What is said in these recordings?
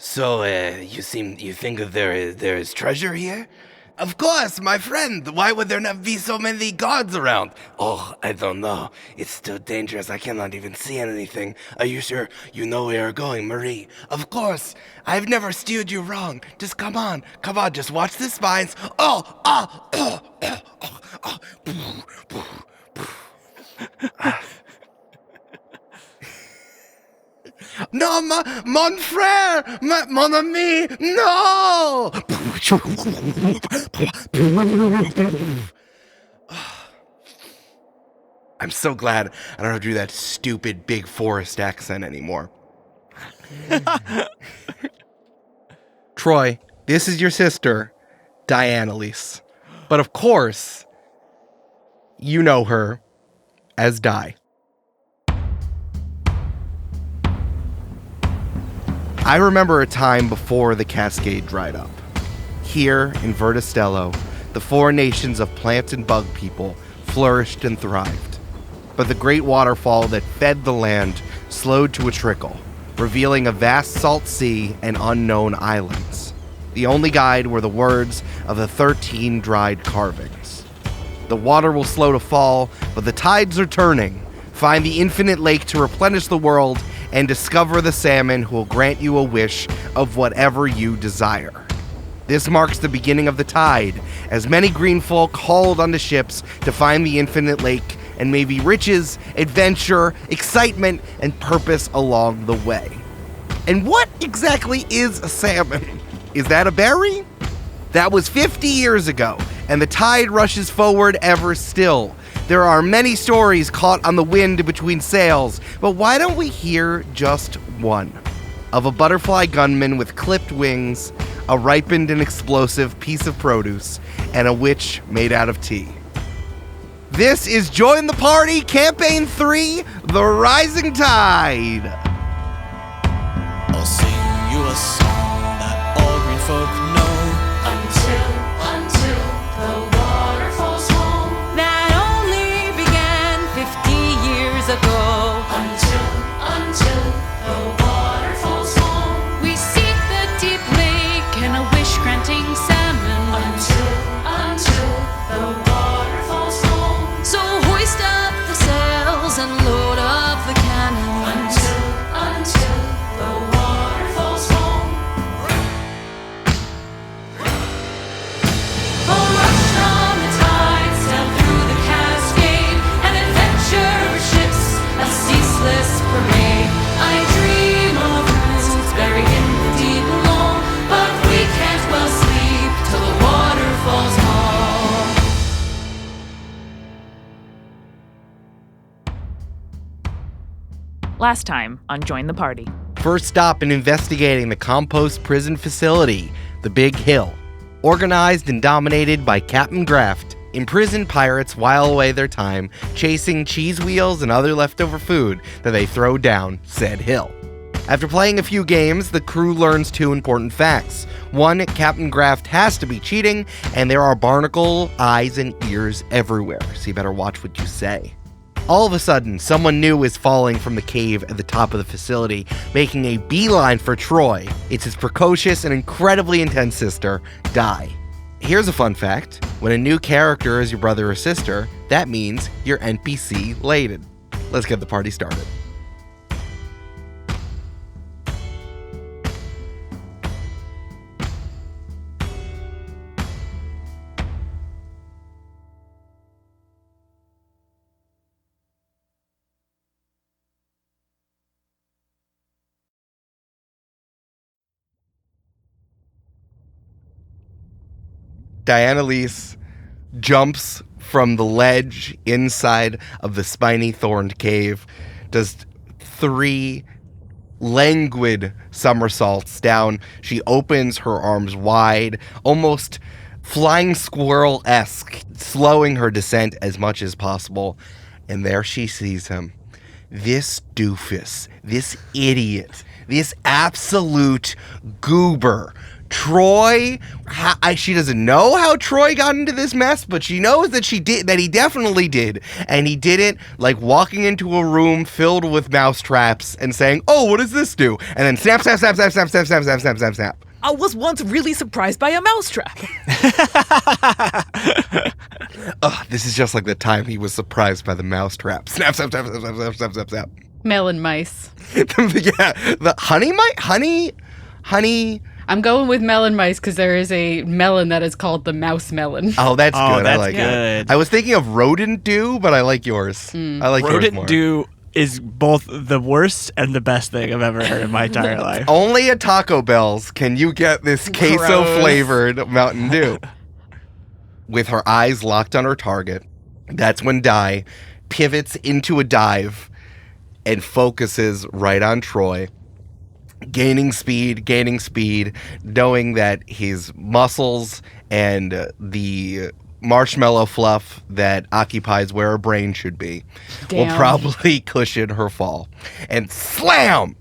So, you think that there is treasure here? Of course, my friend. Why would there not be so many guards around? Oh, I don't know. It's too dangerous. I cannot even see anything. Are you sure you know where you're going, Marie? Of course. I've never steered you wrong. Just come on. Just watch the spines. No, mon frère, mon ami, no! I'm so glad I don't have to do that stupid big forest accent anymore. Troy, this is your sister, Diana-Lise. But of course, you know her as Di. I remember a time before the Cascade dried up. Here in Vertistello, the four nations of plant and bug people flourished and thrived. But the great waterfall that fed the land slowed to a trickle, revealing a vast salt sea and unknown islands. The only guide were the words of the 13 dried carvings. The water will slow to fall, but the tides are turning. Find the infinite lake to replenish the world and discover the salmon who will grant you a wish of whatever you desire. This marks the beginning of the tide, as many green folk hauled onto ships to find the infinite lake and maybe riches, adventure, excitement, and purpose along the way. And what exactly is a salmon? Is that a berry? That was 50 years ago, and the tide rushes forward ever still. There are many stories caught on the wind between sails, but why don't we hear just one? Of a butterfly gunman with clipped wings, a ripened and explosive piece of produce, and a witch made out of tea. This is Join the Party, Camp-Paign 3, The Rising Tide. I'll sing you a song that all green folk know. Until the water falls home. That only began 50 years ago. Until the water falls home. We seek the deep lake and a wish-granting salmon. Until the water falls home. So hoist up the sails and load up the cannons. Until the water falls home. A rush on the tide, sail through the Cascade, an adventure ships, a ceaseless parade. I dream of roots buried in the deep alone, but we can't well sleep till the water falls home. Last time on Join the Party. First stop in investigating the Compost prison facility, the Big Hill. Organized and dominated by Captain Graft, imprisoned pirates while away their time chasing cheese wheels and other leftover food that they throw down said hill. After playing a few games, the crew learns two important facts. One, Captain Graft has to be cheating, and there are barnacle eyes and ears everywhere, so you better watch what you say. All of a sudden, someone new is falling from the cave at the top of the facility, making a beeline for Troy. It's his precocious and incredibly intense sister, Di. Here's a fun fact. When a new character is your brother or sister, that means you're NPC-lated. Let's get the party started. Diana-Lise jumps from the ledge inside of the spiny thorned cave, does 3 languid somersaults down. She opens her arms wide, almost flying squirrel-esque, slowing her descent as much as possible. And there she sees him. This doofus, this idiot, this absolute goober, Troy, she doesn't know how Troy got into this mess, but she knows that he definitely did. And he did it like walking into a room filled with mouse traps and saying, "Oh, what does this do?" And then snap, snap, snap, snap, snap, snap, snap, snap, snap, snap, snap. I was once really surprised by a mousetrap. This is just like the time he was surprised by the mouse trap. Snap, snap, snap, snap, snap, snap, snap, snap, snap. Melon mice. Yeah, the honey. I'm going with melon mice because there is a melon that is called the mouse melon. Oh, that's good. I like good. it. I was thinking of rodent dew, but I like yours. I like yours Rodent more. dew is both the worst and the best thing I've ever heard in my entire life. Only at Taco Bell's can you get this queso-flavored Mountain Dew. With her eyes locked on her target, that's when Di pivots into a dive and focuses right on Troy. Gaining speed, knowing that his muscles and the marshmallow fluff that occupies where her brain should be will probably cushion her fall. And slam!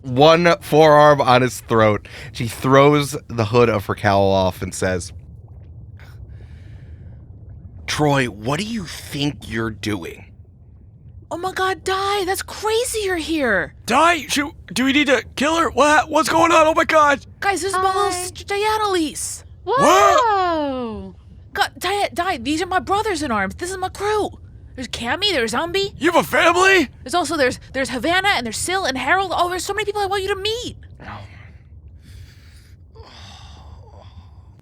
One forearm on his throat. She throws the hood of her cowl off and says, "Troy, what do you think you're doing?" Oh my God, Di, that's crazy you're here. Di, do we need to kill her? What's going on? Oh my God. Guys, this is my little sister Diana-Lise. Whoa! God, Di, these are my brothers in arms. This is my crew. There's Cammy, there's Umbi. You have a family? There's also, there's Havana, and there's Sil and Harold. Oh, there's so many people I want you to meet.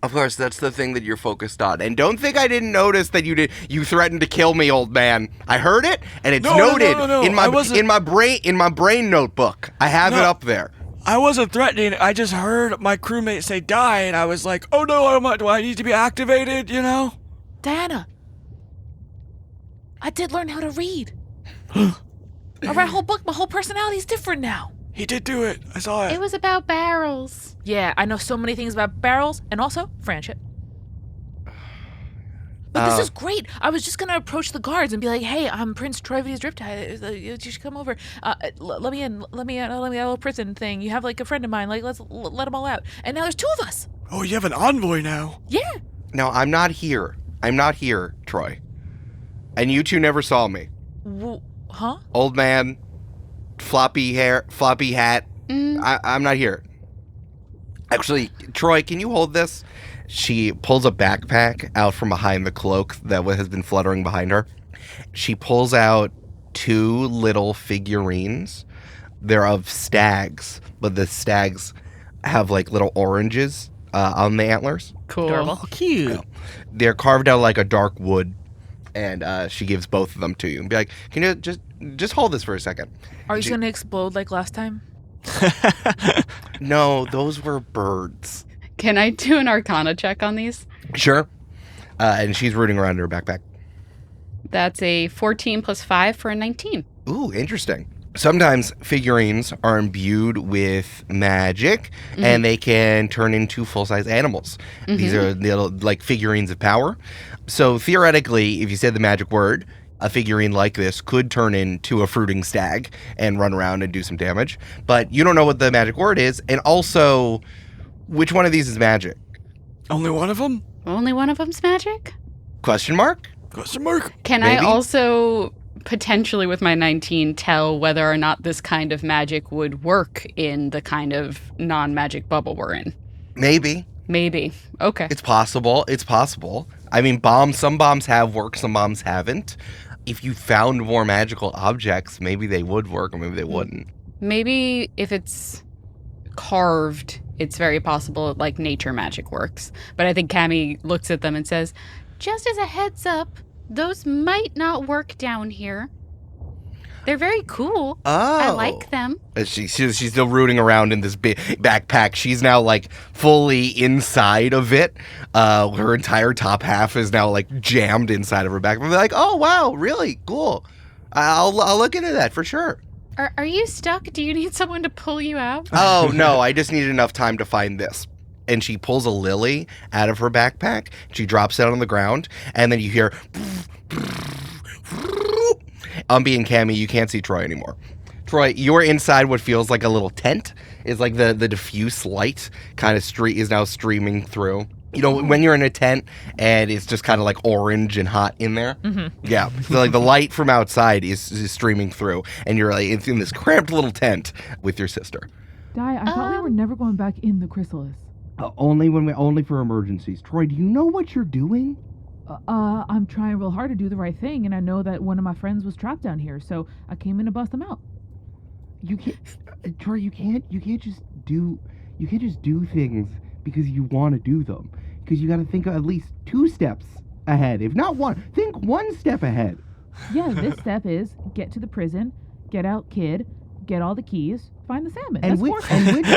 Of course, that's the thing that you're focused on. And don't think I didn't notice that you threatened to kill me, old man. I heard it, and it's noted No. in my brain notebook. I have it up there. I wasn't threatening. I just heard my crewmate say die, and I was like, oh no, do I need to be activated, you know? Diana, I did learn how to read. I read a whole book. My whole personality is different now. He did do it. I saw it. It was about barrels. Yeah, I know so many things about barrels and also friendship. But this is great. I was just gonna approach the guards and be like, "Hey, I'm Prince Troy vs. Riptide. You should come over. Let me in. Let me in a little prison thing. You have like a friend of mine. Like, let's let them all out. And now there's two of us. Oh, you have an envoy now. Yeah. No, I'm not here. Troy. And you two never saw me. Huh? Old man, floppy hair, floppy hat. I'm not here. Actually, Troy, can you hold this? She pulls a backpack out from behind the cloak that has been fluttering behind her. She pulls out two little figurines. They're of stags, but the stags have like little oranges on the antlers. Cool. Adorable. Oh, cute. They're carved out like a dark wood, and she gives both of them to you and be like, "Can you just hold this for a second?" Are you gonna explode like last time? No, those were birds. Can I do an Arcana check on these? Sure. And she's rooting around in her backpack. That's a 14 plus 5 for a 19. Ooh, interesting. Sometimes figurines are imbued with magic, and they can turn into full-size animals. These are little, like, figurines of power. So theoretically, if you said the magic word, a figurine like this could turn into a fruiting stag and run around and do some damage. But you don't know what the magic word is, and also, which one of these is magic? Only one of them? Only one of them's magic? Question mark? Question mark? Can Maybe? I also potentially with my 19 tell whether or not this kind of magic would work in the kind of non-magic bubble we're in? Maybe. Maybe. Okay. It's possible. I mean, some bombs have worked, some bombs haven't. If you found more magical objects, maybe they would work or maybe they wouldn't. Maybe if it's carved, it's very possible like nature magic works. But I think Cammy looks at them and says, just as a heads up, those might not work down here. They're very cool. Oh. I like them. She's still rooting around in this big backpack. She's now like fully inside of it. Her entire top half is now like jammed inside of her backpack. Like, oh wow, really cool. I'll look into that for sure. Are you stuck? Do you need someone to pull you out? Oh no, I just needed enough time to find this. And she pulls a lily out of her backpack. She drops it on the ground, and then you hear Umbi and Cammy, you can't see Troy anymore. Troy, you're inside what feels like a little tent. It's like the diffuse light kind of is now streaming through. You know, when you're in a tent and it's just kind of like orange and hot in there. Mm-hmm. Yeah. So like the light from outside is streaming through, and you're like it's in this cramped little tent with your sister. Di, I thought we were never going back in the chrysalis. Only for emergencies. Troy, do you know what you're doing? I'm trying real hard to do the right thing, and I know that one of my friends was trapped down here, so I came in to bust them out. You can't, Troy. You can't just do things because you want to do them. Because you got to think at least 2 steps ahead, if not 1. Think 1 step ahead. Yeah, this step is get to the prison, get out, kid, get all the keys, find the salmon. And which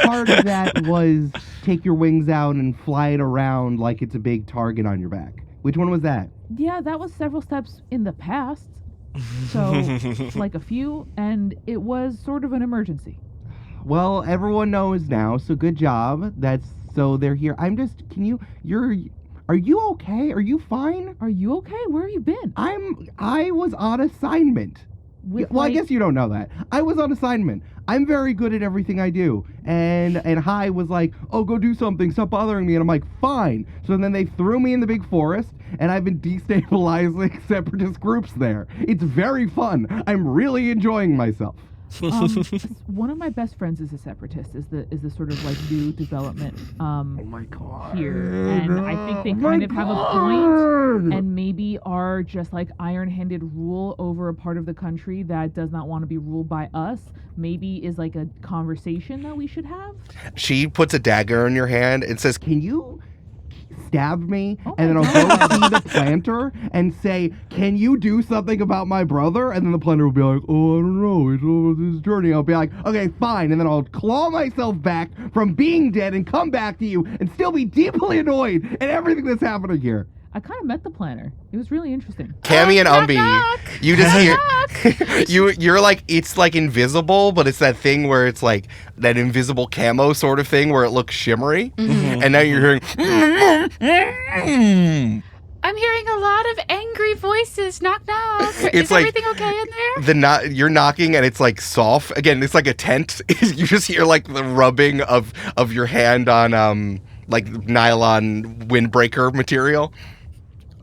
part of that was take your wings out and fly it around like it's a big target on your back? Which one was that? Yeah, that was several steps in the past. So, like a few, and it was sort of an emergency. Well, everyone knows now, so good job. So they're here. Are you okay? Are you fine? Are you okay? Where have you been? I was on assignment. I guess you don't know that. I was on assignment. I'm very good at everything I do. And Hai was like, oh, go do something. Stop bothering me. And I'm like, fine. So then they threw me in the big forest, and I've been destabilizing separatist groups there. It's very fun. I'm really enjoying myself. One of my best friends is a separatist. Is the sort of like new development oh my God. Here, and I think they kind of have a point, and maybe are just like iron-handed rule over a part of the country that does not want to be ruled by us. Maybe is like a conversation that we should have. She puts a dagger in your hand and says, "Can you stab me?" And then I'll go see the planter and say, "Can you do something about my brother?" And then the planter will be like, "Oh, I don't know. It's over this journey." I'll be like, "Okay, fine." And then I'll claw myself back from being dead and come back to you and still be deeply annoyed at everything that's happening here. I kind of met the planner. It was really interesting. Cammy and Umbi, knock. you just hear you're like, it's like invisible, but it's that thing where it's like that invisible camo sort of thing where it looks shimmery. Mm-hmm. And now you're hearing I'm hearing a lot of angry voices. Knock, knock. Is like, everything okay in there? You're knocking and it's like soft. Again, it's like a tent. You just hear like the rubbing of your hand on like nylon windbreaker material.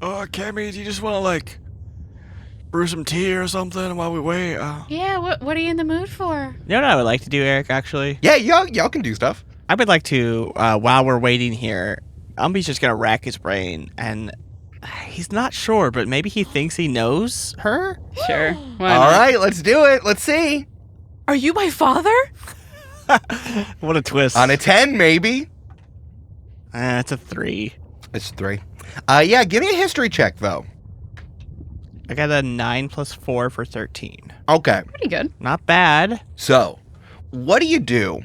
Oh, Cammy, do you just want to, like, brew some tea or something while we wait? Yeah, what are you in the mood for? You know what I would like to do, Eric, actually? Yeah, y'all can do stuff. I would like to, while we're waiting here, Umbi's just going to rack his brain, and he's not sure, but maybe he thinks he knows her? Sure. All right, let's do it. Let's see. Are you my father? What a twist. On a 10, maybe. It's a 3. It's 3. Yeah, give me a history check, though. I got a 9 plus 4 for 13. Okay. Pretty good. Not bad. So, what do you do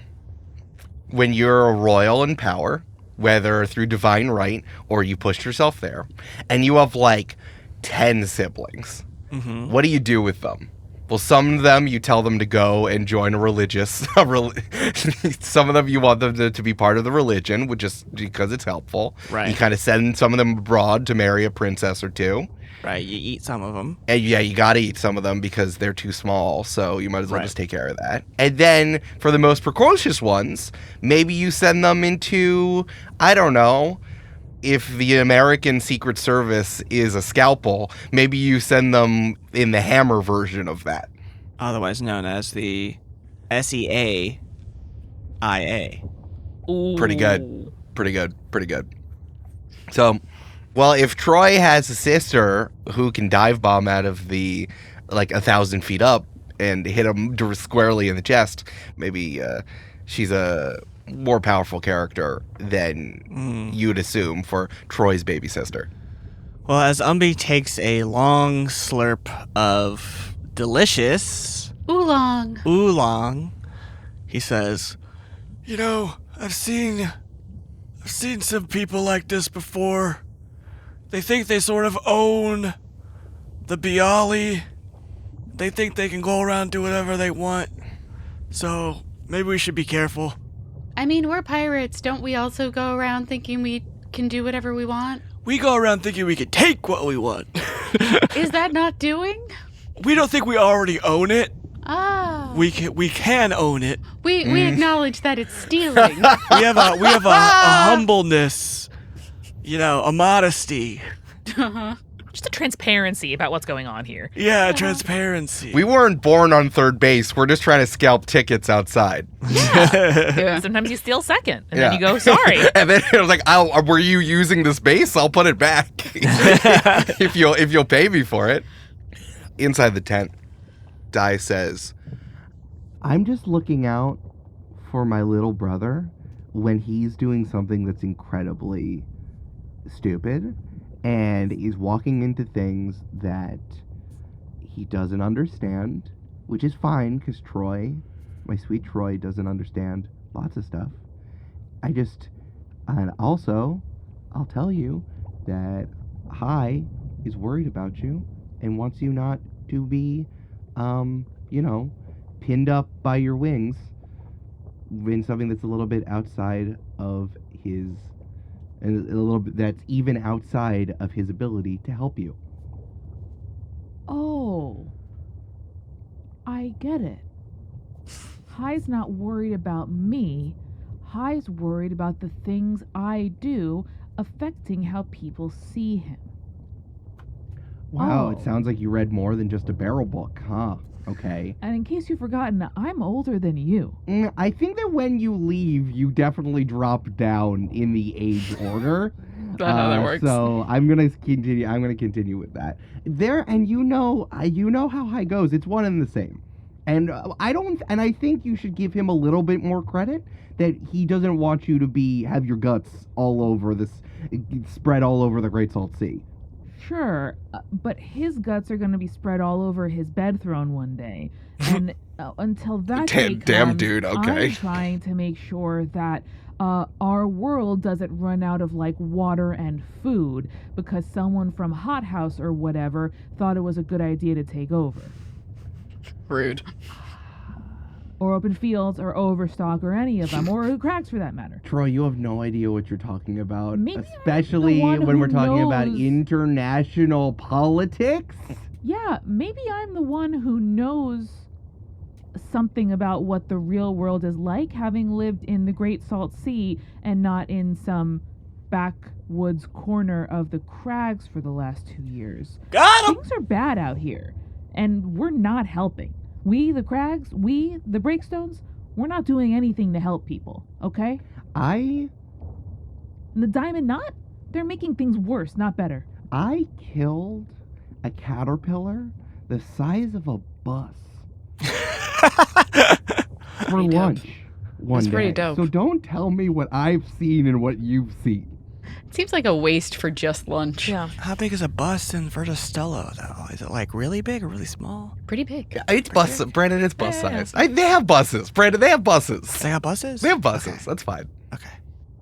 when you're a royal in power, whether through divine right or you pushed yourself there, and you have like 10 siblings? Mm-hmm. What do you do with them? Well, some of them you tell them to go and join a religious. Some of them you want them to be part of the religion, just because it's helpful. Right. You kind of send some of them abroad to marry a princess or two. Right. You eat some of them. And yeah, you got to eat some of them because they're too small. So you might as well just take care of that. And then for the most precocious ones, maybe you send them into, I don't know. If the American Secret Service is a scalpel, maybe you send them in the hammer version of that. Otherwise known as the SEAIA. Ooh. Pretty good. So, well, if Troy has a sister who can dive bomb out of the, 1,000 feet up and hit him squarely in the chest, maybe she's a more powerful character than you'd assume for Troy's baby sister. Well, as Umbi takes a long slurp of delicious oolong, he says, You know, I've seen some people like this before. They think they sort of own the Bialy. They think they can go around and do whatever they want. So maybe we should be careful. I mean, we're pirates. Don't we also go around thinking we can do whatever we want? We go around thinking we can take what we want. Is that not doing? We don't think we already own it. Ah. we can own it. We acknowledge that it's stealing. We have a humbleness, a modesty. Just a transparency about what's going on here. Yeah, transparency. We weren't born on third base. We're just trying to scalp tickets outside. Yeah. Sometimes you steal second, and Yeah. then you go, sorry. And then it was like, were you using this base? I'll put it back if you'll pay me for it. Inside the tent, Dai says, I'm just looking out for my little brother when he's doing something that's incredibly stupid and he's walking into things that he doesn't understand, which is fine because Troy, my sweet Troy, doesn't understand lots of stuff. And also, I'll tell you that Hai is worried about you and wants you not to be, pinned up by your wings in something that's a little bit outside of his, and a little bit that's even outside of his ability to help you. Oh, I get it. Hai's not worried about me. Hai's worried about the things I do affecting how people see him. Wow, Oh. it sounds like you read more than just a barrel book, huh? Okay. And in case you've forgotten, I'm older than you. I think that when you leave, you definitely drop down in the age order. That's how that works. So I'm gonna continue with that. And you know how High goes. It's one and the same. And I think you should give him a little bit more credit that he doesn't want you to have your guts all over this, spread all over the Great Salt Sea. Sure, but his guts are going to be spread all over his bed throne one day. And until that day Damn, comes, dude, okay. I'm trying to make sure that our world doesn't run out of, water and food because someone from Hot House or whatever thought it was a good idea to take over. Rude. Or Open Fields, or Overstock, or any of them, or Cracks for that matter. Troy, you have no idea what you're talking about. Maybe I'm the especially one when who we're talking about knows. international politics. Yeah, maybe I'm the one who knows something about what the real world is like, having lived in the Great Salt Sea and not in some backwoods corner of the Crags for the last 2 years. Got him! Things are bad out here, and we're not helping. We, the Crags, the Breakstones, we're not doing anything to help people, okay? I And the Diamond Knot, they're making things worse, not better. killed a caterpillar the size of a bus for lunch one That's day. pretty dope. So don't tell me what I've seen and what you've seen. It seems like a waste for just lunch. Yeah. How big is a bus in Vertistello, though? Is it really big or really small? Pretty big. It's bus, Brandon. It's bus Yeah. size. They have buses, Brandon. They have buses. They have buses? They have buses. That's fine. Okay.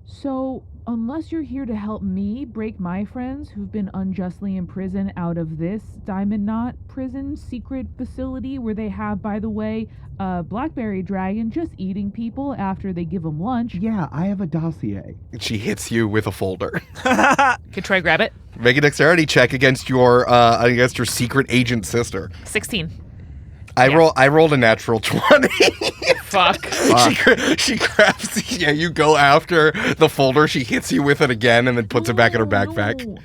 So, unless you're here to help me break my friends who've been unjustly imprisoned out of this Diamond Knot prison secret facility where they have, by the way, a blackberry dragon just eating people after they give them lunch. Yeah, I have a dossier. She hits you with a folder. Could Troy grab it? Make a dexterity check against your secret agent sister. 16. I rolled a natural 20. Fuck. She grabs. Yeah, you go after the folder. She hits you with it again and then puts it back in her backpack. No.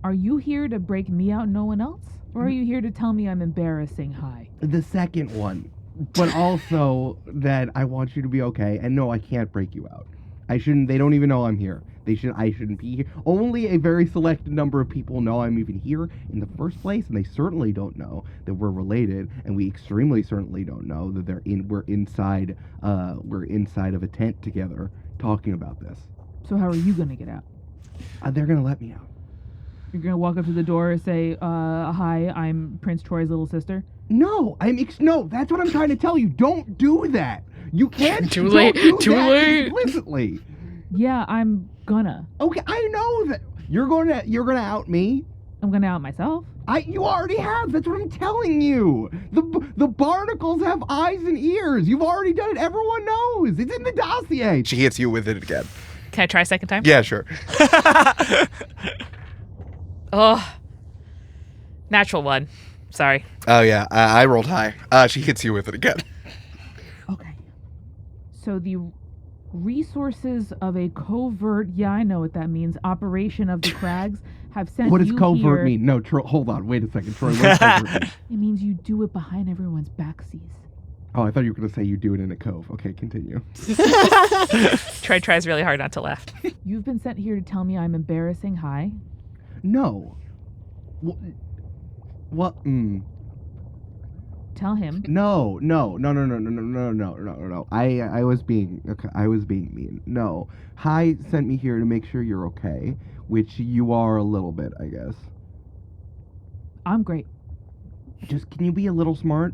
Are you here to break me out and no one else? Or are you here to tell me I'm embarrassing High? The second one, but also that I want you to be okay. And no, I can't break you out. I shouldn't. They don't even know I'm here. I shouldn't be here. Only a very selected number of people know I'm even here in the first place, and they certainly don't know that we're related, and we extremely certainly don't know that we're inside of a tent together talking about this. So how are you gonna get out? They're gonna let me out. You're gonna walk up to the door and say, hi, I'm Prince Troy's little sister? No, no. That's what I'm trying to tell you. Don't do that. You can't. Too late. Don't do Too that late. Explicitly. Yeah, I'm gonna. Okay, I know that you're gonna out me. I'm gonna out myself. You already have. That's what I'm telling you. The barnacles have eyes and ears. You've already done it. Everyone knows. It's in the dossier. She hits you with it again. Can I try a second time? Yeah, sure. Oh. Natural one. Sorry. Oh, yeah. I rolled high. She hits you with it again. Okay. So the resources of a covert, yeah, I know what that means, operation of the Crags have sent What does you covert here. mean? No, hold on. Wait a second, Troy. What does covert mean? It means you do it behind everyone's backseas. Oh, I thought you were going to say you do it in a cove. Okay, continue. Troy tries really hard not to laugh. You've been sent here to tell me I'm embarrassing high. No. What? Tell him. No. I was being mean. No. Hi sent me here to make sure you're okay, which you are a little bit, I guess. I'm great. Just can you be a little smart?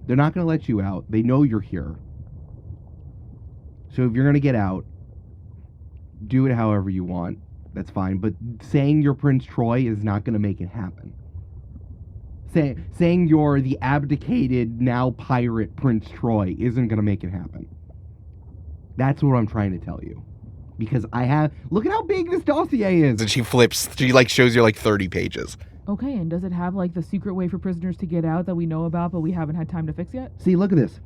They're not going to let you out. They know you're here. So if you're going to get out, do it however you want. That's fine. But saying you're Prince Troy is not going to make it happen. Saying you're the abdicated, now pirate Prince Troy isn't going to make it happen. That's what I'm trying to tell you. Because look at how big this dossier is. And she shows you 30 pages. Okay, and does it have the secret way for prisoners to get out that we know about but we haven't had time to fix yet? See, look at this.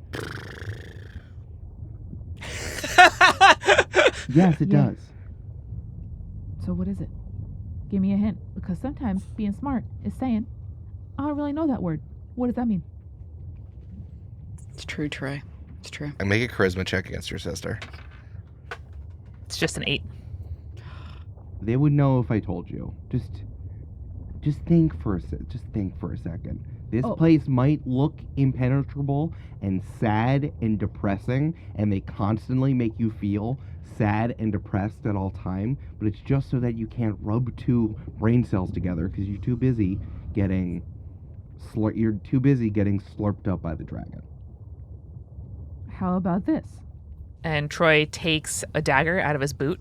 Yes, it does. So what is it? Give me a hint, because sometimes being smart is saying, I don't really know that word. What does that mean? It's true, Troy. It's true. I make a charisma check against your sister. It's just an 8. They would know if I told you. Just think for a second. This place might look impenetrable and sad and depressing, and they constantly make you feel sad and depressed at all time, but it's just so that you can't rub two brain cells together because you're too busy getting slurped up by the dragon. How about this? And Troy takes a dagger out of his boot,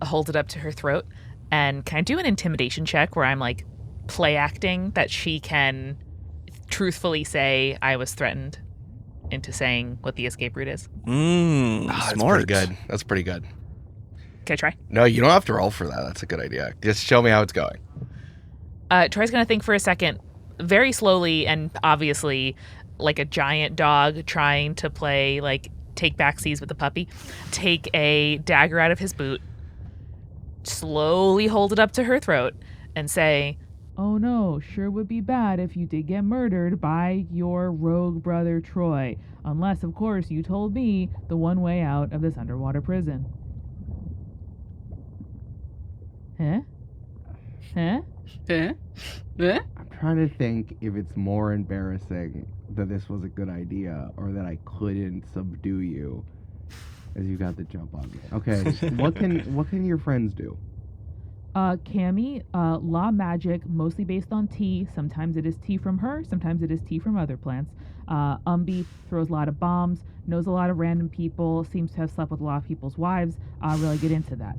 holds it up to her throat, and can I do an intimidation check where I'm play acting that she can truthfully say I was threatened into saying what the escape route is? That's Smart. pretty good. That's pretty good. Can I try? No, you don't have to roll for that. That's a good idea. Just show me how it's going. Troy's going to think for a second, very slowly and obviously like a giant dog trying to play, take backseas with the puppy, take a dagger out of his boot, slowly hold it up to her throat, and say, Oh no, sure would be bad if you did get murdered by your rogue brother Troy. Unless, of course, you told me the one way out of this underwater prison. Huh? Huh? Huh? I'm trying to think if it's more embarrassing that this was a good idea or that I couldn't subdue you as you got the jump on me. Okay, what can your friends do? Cammy, law magic, mostly based on tea. Sometimes it is tea from her, sometimes it is tea from other plants. Umbi throws a lot of bombs, knows a lot of random people, seems to have slept with a lot of people's wives. I'll really get into that.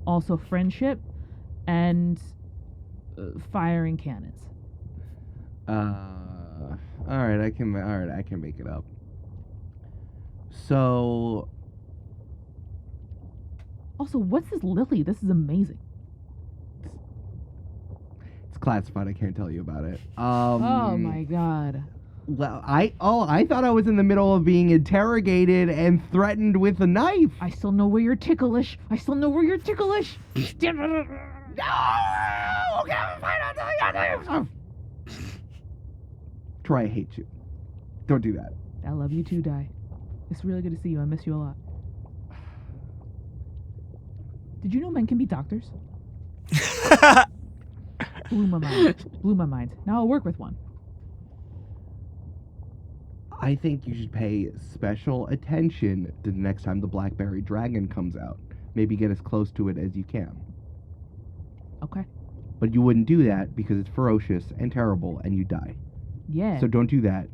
Also friendship and firing cannons. All right, I can make it up. So Also, what's this Lily? This is amazing. it's classified. I can't tell you about it. Oh my god. Well, I thought I was in the middle of being interrogated and threatened with a knife. I still know where you're ticklish. No! Okay, fine, I'll tell you. Troy, I hate you. Don't do that. I love you too, Di. It's really good to see you. I miss you a lot. Did you know men can be doctors? Blew my mind. Now I'll work with one. I think you should pay special attention to the next time the Blackberry Dragon comes out. Maybe get as close to it as you can. Okay. But you wouldn't do that because it's ferocious and terrible and you die. Yeah. So don't do that.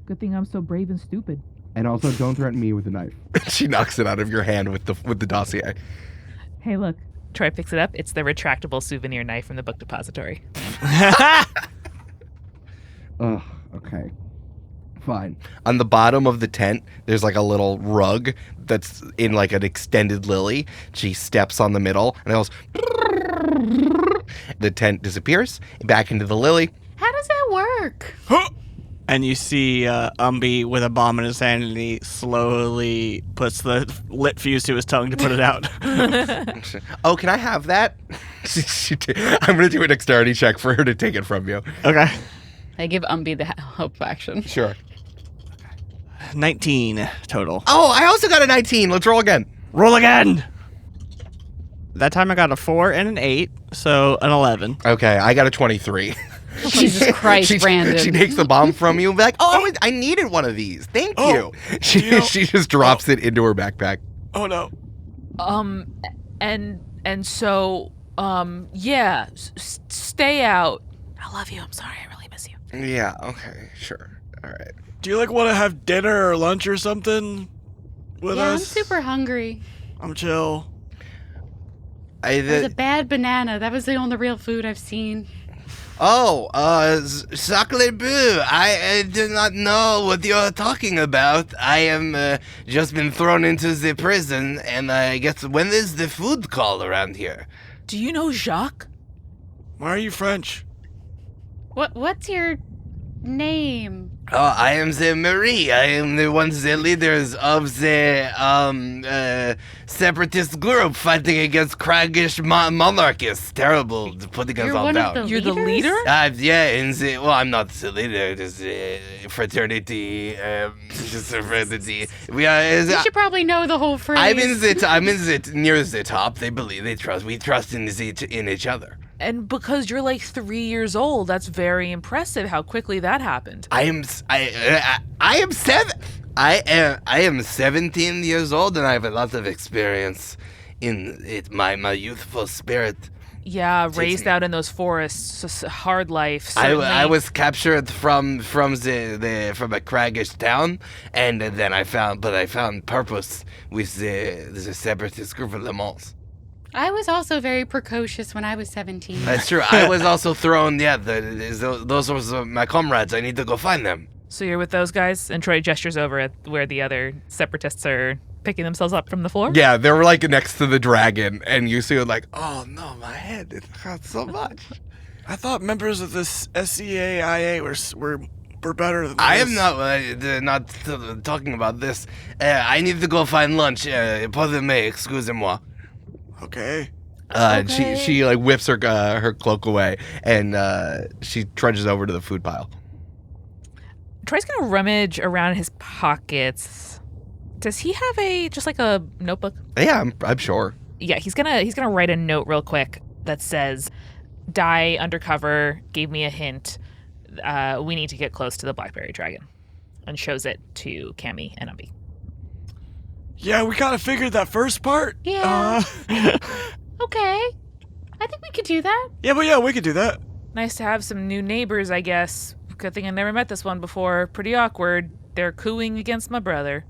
Good thing I'm so brave and stupid. And also don't threaten me with a knife. She knocks it out of your hand with the dossier. Hey, look. Troy picks it up. It's the retractable souvenir knife from the book depository. Ugh, okay. Fine. On the bottom of the tent, there's a little rug that's in an extended lily. She steps on the middle and it goes The tent disappears back into the lily. How does that work? And you see Umbi with a bomb in his hand, and he slowly puts the lit fuse to his tongue to put it out. Oh, can I have that? I'm going to do a dexterity check for her to take it from you. Okay. I give Umbi the help action. Sure. 19 total. Oh, I also got a 19. Let's roll again. Roll again! That time I got a 4 and an 8, so an 11. Okay, I got a 23. Jesus Christ, Brandon. She takes the bomb from you and be like, I needed one of these. Thank you. She just drops it into her backpack. Oh no. And so, yeah, stay out. I love you. I'm sorry. I really miss you. Yeah, okay, sure. All right. Do you want to have dinner or lunch or something with Yeah, I'm us? super hungry. I'm chill. It was a bad banana. That was the only real food I've seen. Oh, Sacre Bleu, I do not know what you're talking about. I am just been thrown into the prison, and I guess when is the food call around here? Do you know Jacques? Why are you French? What's your name? Oh, I am the Marie. I am one of the leaders of the separatist group fighting against craggish monarchists. Terrible to put us all down. You're the leader? Yeah, I'm not the leader. There's a fraternity. Just a fraternity. You should probably know the whole phrase. I'm near the top. They trust. We trust in each other. And because you're like 3 years old, that's very impressive how quickly that happened. I am 17 years old, and I have a lot of experience in it. My youthful spirit. Yeah, raised out in those forests, hard life. I was captured from a craggish town, and then I found purpose with the separatist group of Le Mans. I was also very precocious when I was 17. That's true. I was also thrown. Yeah, those were my comrades. I need to go find them. So you're with those guys, and Troy gestures over at where the other separatists are picking themselves up from the floor? Yeah, they're like next to the dragon, and you see it like, oh no, my head, it hurts so much. I thought members of this SCAIA were better than this. I am not talking about this. I need to go find lunch. Pardonnez, excusez-moi. Okay. She like whips her cloak away, and she trudges over to the food pile. Troy's gonna rummage around his pockets. Does he have just like a notebook? Yeah, I'm sure. Yeah, he's gonna write a note real quick that says, "Die undercover gave me a hint. We need to get close to the Blackberry Dragon," and shows it to Cammy and Umbi. Yeah, we kind of figured that first part. Yeah. Okay. I think we could do that. Yeah, we could do that. Nice to have some new neighbors, I guess. Good thing I never met this one before. Pretty awkward. They're cooing against my brother.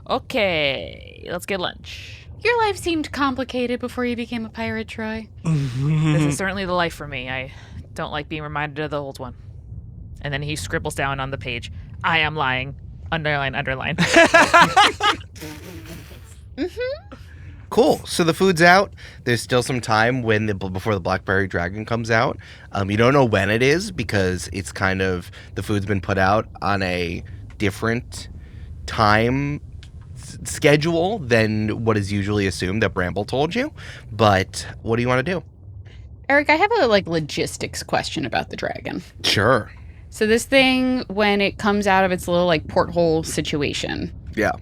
Okay, let's get lunch. Your life seemed complicated before you became a pirate, Troy. This is certainly the life for me. I don't like being reminded of the old one. And then he scribbles down on the page, "I am lying. Underline, underline." Cool. So the food's out. There's still some time before the Blackberry Dragon comes out. You don't know when it is because it's kind of the food's been put out on a different time schedule than what is usually assumed that Bramble told you. But what do you want to do? Eric, I have a logistics question about the dragon. Sure. So this thing, when it comes out of its little porthole situation, Yeah.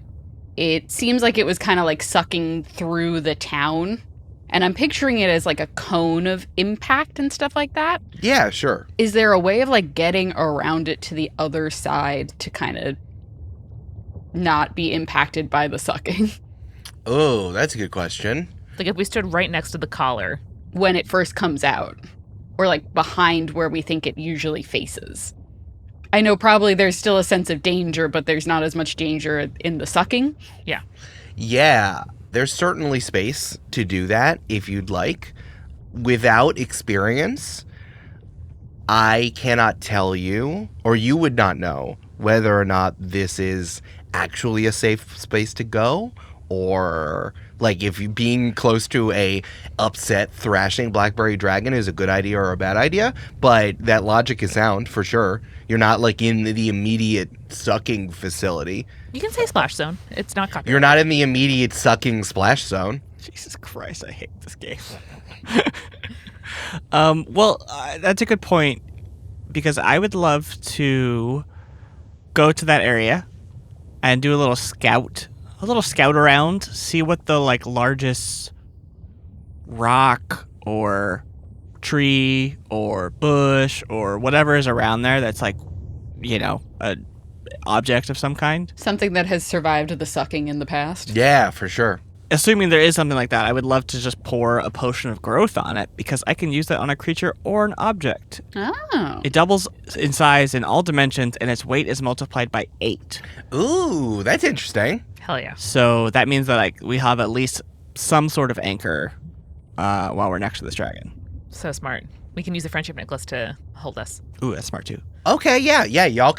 it seems like it was kind of sucking through the town. And I'm picturing it as a cone of impact and stuff like that. Yeah, sure. Is there a way of getting around it to the other side to kind of not be impacted by the sucking? Oh, that's a good question. Like if we stood right next to the collar. When it first comes out. Or behind where we think it usually faces. I know probably there's still a sense of danger, but there's not as much danger in the sucking. Yeah. Yeah, there's certainly space to do that if you'd like. Without experience, I cannot tell you, or you would not know, whether or not this is actually a safe space to go, or like if you being close to a upset thrashing blackberry dragon is a good idea or a bad idea, but that logic is sound for sure. You're not like in the immediate sucking facility. You can say splash zone. It's not copyrighted. You're not in the immediate sucking splash zone. Jesus Christ, I hate this game. That's a good point, because I would love to go to that area and do a little scout around, see what the like largest rock or tree or bush or whatever is around there that's like, a object of some kind. Something that has survived the sucking in the past. Yeah, for sure. Assuming there is something like that, I would love to just pour a potion of growth on it, because I can use that on a creature or an object. Oh. It doubles in size in all dimensions, and its weight is multiplied by 8. Ooh, that's interesting. Hell yeah. So that means that we have at least some sort of anchor while we're next to this dragon. So smart. We can use the friendship necklace to hold us. Ooh, that's smart too. Okay, yeah, you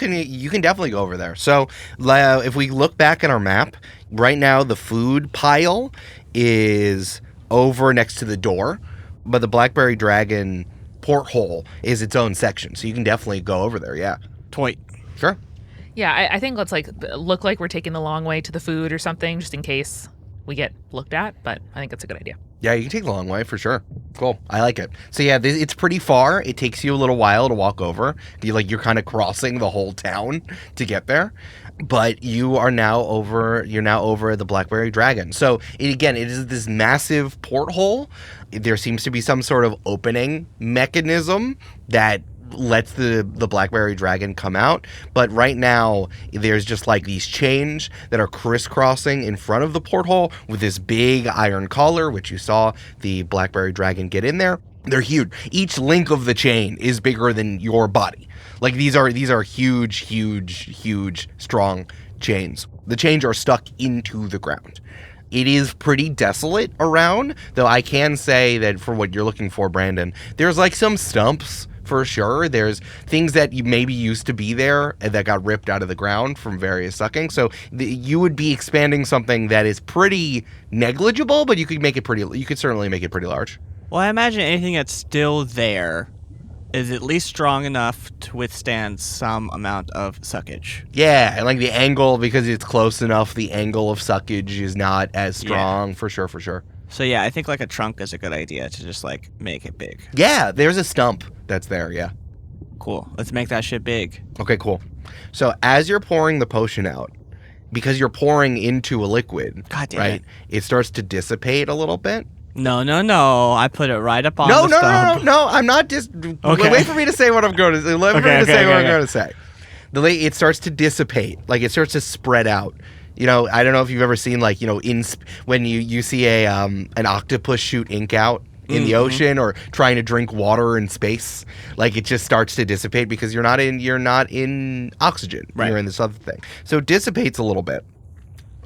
can definitely go over there. So if we look back at our map, right now the food pile is over next to the door, but the Blackberry Dragon porthole is its own section. So you can definitely go over there, yeah. Toy. Sure. Yeah, I think let's look like we're taking the long way to the food or something, just in case we get looked at, but I think that's a good idea. Yeah, you can take the long way for sure. Cool. I like it. So yeah, it's pretty far. It takes you a little while to walk over. You're kind of crossing the whole town to get there. But you're now over the Blackberry Dragon. So it is this massive porthole. There seems to be some sort of opening mechanism that lets the Blackberry Dragon come out, but right now there's just like these chains that are crisscrossing in front of the porthole with this big iron collar, which you saw the Blackberry Dragon get in there. They're huge. Each link of the chain is bigger than your body. Like these are huge, strong chains. The chains are stuck into the ground. It is pretty desolate around, though I can say that for what you're looking for, Brandon, there's like some stumps. For sure, there's things that you maybe used to be there and that got ripped out of the ground from various sucking. So you would be expanding something that is pretty negligible, but you could certainly make it pretty large. Well, I imagine anything that's still there is at least strong enough to withstand some amount of suckage. Yeah, and like the angle, because it's close enough, the angle of suckage is not as strong. For sure. So yeah, I think like a trunk is a good idea to just like make it big. Yeah, there's a stump that's there, yeah. Cool. Let's make that shit big. Okay, cool. So as you're pouring the potion out, because you're pouring into a liquid, God damn right? It starts to dissipate a little bit. No. I put it right up on the stump. No. I'm not just... Okay. Wait for me to say what I'm going to say. Let me say what I'm going to say. It starts to dissipate. Like, it starts to spread out. I don't know if you've ever seen, like, when you see an octopus shoot ink out in the ocean or trying to drink water in space, like it just starts to dissipate because you're not in oxygen. Right. You're in this other thing. So it dissipates a little bit.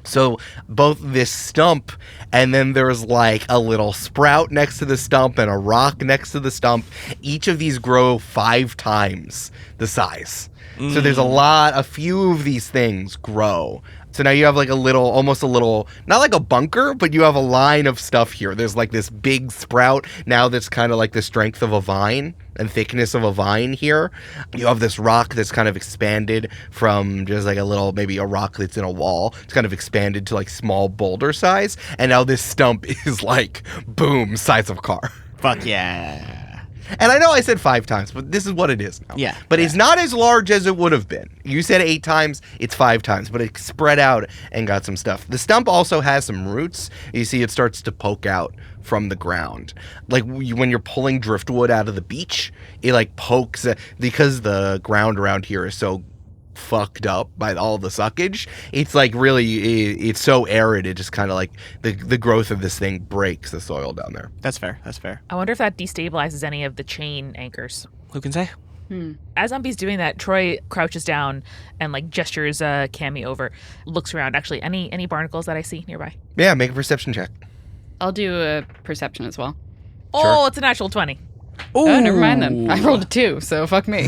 So both this stump and then there's like a little sprout next to the stump and a rock next to the stump. Each of these grow 5 times the size. So there's a few of these things grow. So now you have like almost a little, not like a bunker, but you have a line of stuff here. There's like this big sprout now that's kind of like the strength of a vine and thickness of a vine here. You have this rock that's kind of expanded from just like maybe a rock that's in a wall. It's kind of expanded to like small boulder size. And now this stump is like, boom, size of a car. Fuck yeah. And I know I said 5 times, but this is what it is now. Yeah. But it's not as large as it would have been. You said 8 times, it's 5 times, but it spread out and got some stuff. The stump also has some roots. You see it starts to poke out from the ground. Like when you're pulling driftwood out of the beach, it like pokes, because the ground around here is so fucked up by all the suckage. It's like it's so arid, it just kind of like the growth of this thing breaks the soil down there. That's fair. I wonder if that destabilizes any of the chain anchors. Who can say? As Umbi's doing that, Troy crouches down and like gestures Cammy over, looks around. Actually, any barnacles that I see nearby? Yeah, make a perception check. I'll do a perception as well. Oh, it's a natural 20. Oh, never mind then. I rolled a 2, so fuck me.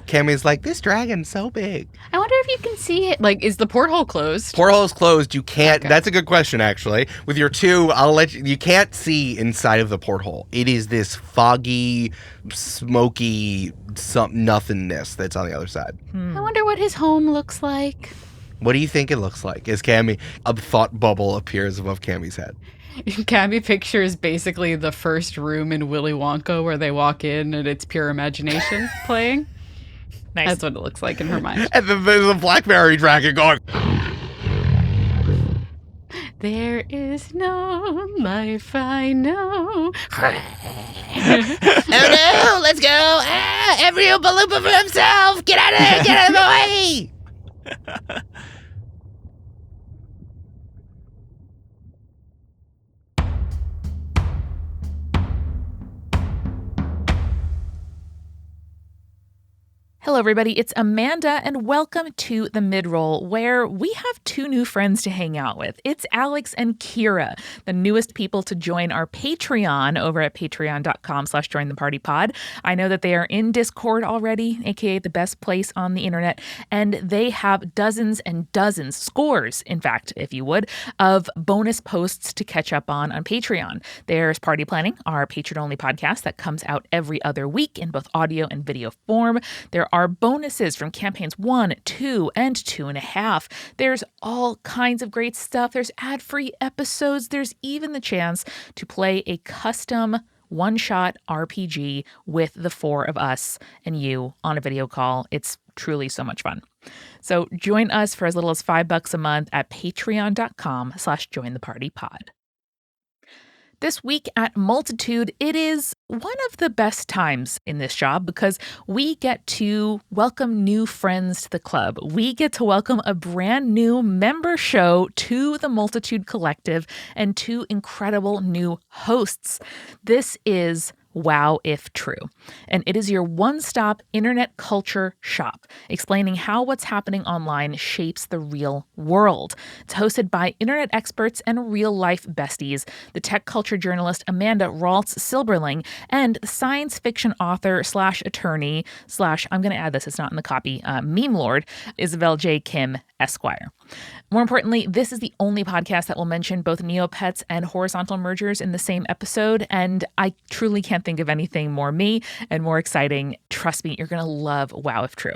Cammy's like, this dragon's so big. I wonder if you can see it. Like, is the porthole closed? Porthole's closed. You can't. Okay. That's a good question, actually. With your 2, I'll let you. You can't see inside of the porthole. It is this foggy, smoky, nothingness that's on the other side. I wonder what his home looks like. What do you think it looks like? As Cammy, a thought bubble appears above Cammy's head. Cammy pictures basically the first room in Willy Wonka where they walk in and it's pure imagination playing. Nice. That's what it looks like in her mind. And then there's a blackberry dragon going. There is no life I know. Oh no, let's go. Every Oompa Loompa for himself. Get out of there. Get out of the way. Hello, everybody. It's Amanda, and welcome to the Midroll, where we have 2 new friends to hang out with. It's Alex and Kira, the newest people to join our Patreon over at patreon.com/jointhepartypod. I know that they are in Discord already, aka the best place on the internet, and they have dozens and dozens, scores, in fact, if you would, of bonus posts to catch up on Patreon. There's Party Planning, our patron-only podcast that comes out every other week in both audio and video form. There are bonuses from campaigns 1, 2, and 2.5. There's all kinds of great stuff. There's ad-free episodes. There's even the chance to play a custom one-shot RPG with the 4 of us and you on a video call. It's truly so much fun. So join us for as little as $5 a month at patreon.com/jointhepartypod. This week at Multitude, it is one of the best times in this job because we get to welcome new friends to the club. We get to welcome a brand new member show to the Multitude Collective and 2 incredible new hosts. This is Wow If True, and it is your one-stop internet culture shop, explaining how what's happening online shapes the real world. It's hosted by internet experts and real-life besties, the tech culture journalist Amanda Raltz-Silberling, and the science fiction author / attorney / I'm going to add this, it's not in the copy, meme lord, Isabel J. Kim, Esquire. More importantly, this is the only podcast that will mention both Neopets and horizontal mergers in the same episode, and I truly can't think of anything more me and more exciting. Trust me, you're going to love Wow If True.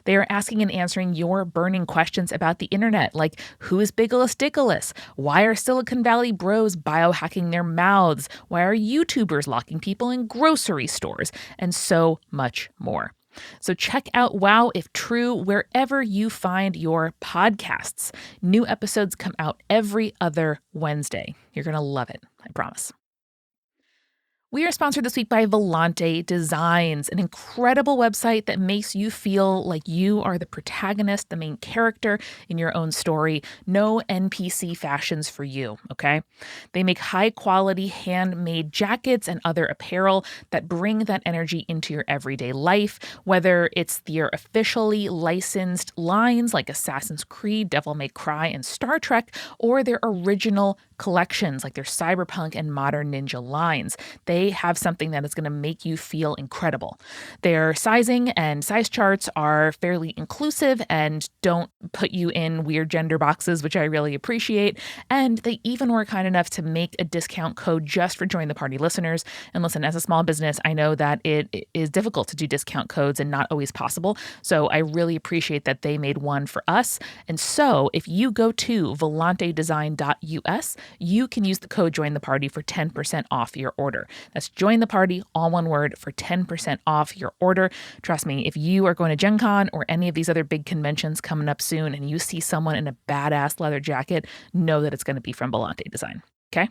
They are asking and answering your burning questions about the internet, like who is Biggless Dickless? Why are Silicon Valley bros biohacking their mouths? Why are YouTubers locking people in grocery stores? And so much more. So check out Wow If True wherever you find your podcasts. New episodes come out every other Wednesday. You're going to love it, I promise. We are sponsored this week by Volante Designs, an incredible website that makes you feel like you are the protagonist, the main character in your own story. No NPC fashions for you, okay? They make high-quality handmade jackets and other apparel that bring that energy into your everyday life, whether it's their officially licensed lines like Assassin's Creed, Devil May Cry, and Star Trek, or their original collections like their cyberpunk and modern ninja lines. They have something that is going to make you feel incredible. Their sizing and size charts are fairly inclusive and don't put you in weird gender boxes, which I really appreciate. And they even were kind enough to make a discount code just for Join the Party listeners. And listen, as a small business, I know that it is difficult to do discount codes and not always possible. So I really appreciate that they made one for us. And so if you go to volantedesign.us, you can use the code Join the Party for 10% off your order. That's Join the Party, all one word, for 10% off your order. Trust me, if you are going to Gen Con or any of these other big conventions coming up soon and you see someone in a badass leather jacket, know that it's going to be from Volante Design, okay?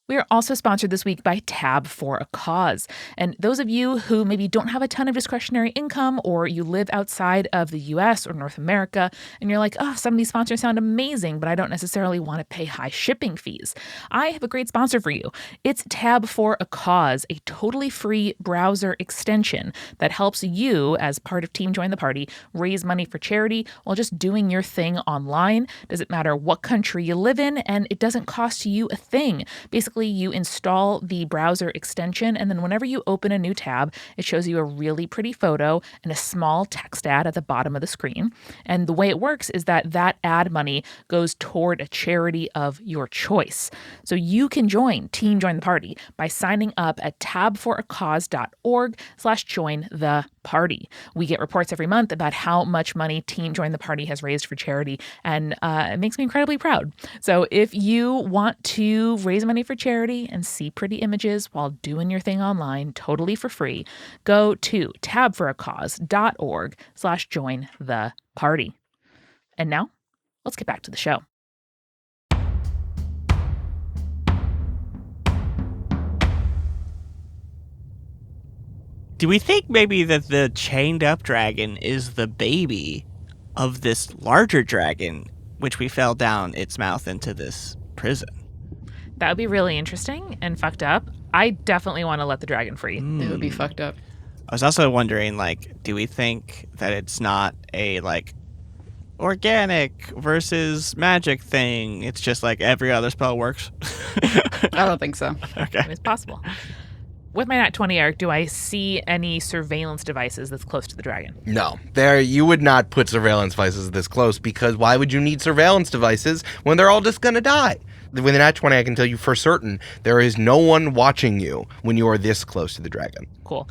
We are also sponsored this week by Tab for a Cause. And those of you who maybe don't have a ton of discretionary income or you live outside of the US or North America and you're like, oh, some of these sponsors sound amazing, but I don't necessarily want to pay high shipping fees. I have a great sponsor for you. It's Tab for a Cause, a totally free browser extension that helps you, as part of Team Join the Party, raise money for charity while just doing your thing online. Doesn't matter what country you live in, and it doesn't cost you a thing. Basically, basically you install the browser extension, and then whenever you open a new tab, it shows you a really pretty photo and a small text ad at the bottom of the screen. And the way it works is that ad money goes toward a charity of your choice. So you can join Team Join the Party by signing up at tabforacause.org/join the party. We get reports every month about how much money Team Join the Party has raised for charity, and it makes me incredibly proud. So if you want to raise money for charity and see pretty images while doing your thing online totally for free, go to tabforacause.org/join the party. And now, let's get back to the show. Do we think maybe that the chained up dragon is the baby of this larger dragon, which we fell down its mouth into this prison? That would be really interesting and fucked up. I definitely want to let the dragon free. It would be fucked up. I was also wondering, like, do we think that it's not a, like, organic versus magic thing? It's just like every other spell works? I don't think so. Okay. It's possible. With my nat 20, Eric, do I see any surveillance devices that's close to the dragon? No, you would not put surveillance devices this close, because why would you need surveillance devices when they're all just going to die? With an nat 20, I can tell you for certain, there is no one watching you when you are this close to the dragon. Cool.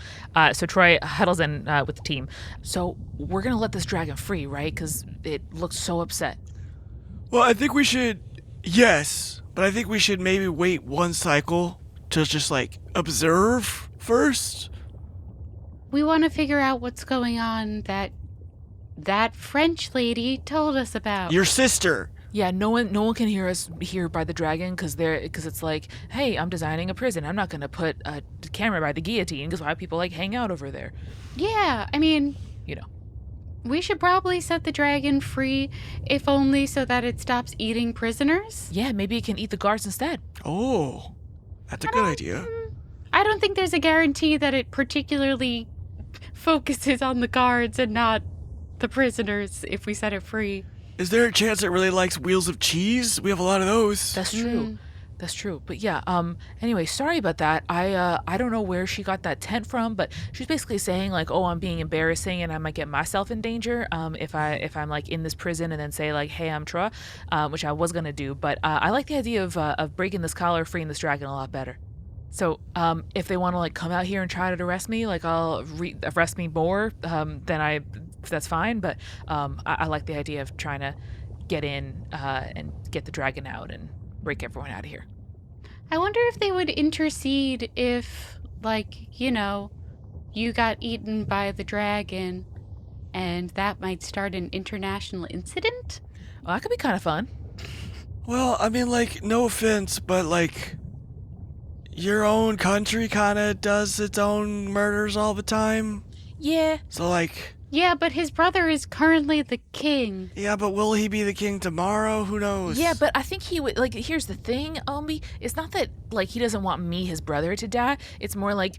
So Troy huddles in with the team. So we're going to let this dragon free, right? Because it looks so upset. Well, I think we should, yes, but I think we should maybe wait one cycle to just, like, observe first. We want to figure out what's going on that French lady told us about. Your sister. Yeah, no one can hear us here by the dragon because it's like, hey, I'm designing a prison. I'm not going to put a camera by the guillotine because why people like hang out over there. Yeah, I mean, You know. we should probably set the dragon free, if only so that it stops eating prisoners. Yeah, maybe it can eat the guards instead. Oh, that's a good idea. I don't think there's a guarantee that it particularly focuses on the guards and not the prisoners if we set it free. Is there a chance it really likes wheels of cheese? We have a lot of those. That's true. That's true. But yeah, anyway, sorry about that. I don't know where she got that tent from, but she's basically saying like, oh, I'm being embarrassing and I might get myself in danger if I'm like in this prison and then say like, hey, I'm Troy, which I was gonna do. But I like the idea of breaking this collar, freeing this dragon a lot better. So if they want to like come out here and try to arrest me, like I'll arrest me more, then that's fine. But I like the idea of trying to get in and get the dragon out and break everyone out of here. I wonder if they would intercede if, like, you know, you got eaten by the dragon and that might start an international incident? Well, that could be kind of fun. Well, I mean, like, no offense, but, like, your own country kind of does its own murders all the time. Yeah. So, like... Yeah, but his brother is currently the king. Yeah, but will he be the king tomorrow? Who knows? Yeah, but I think he would, like, here's the thing, Umbi. It's not that, like, he doesn't want me, his brother, to die. It's more like,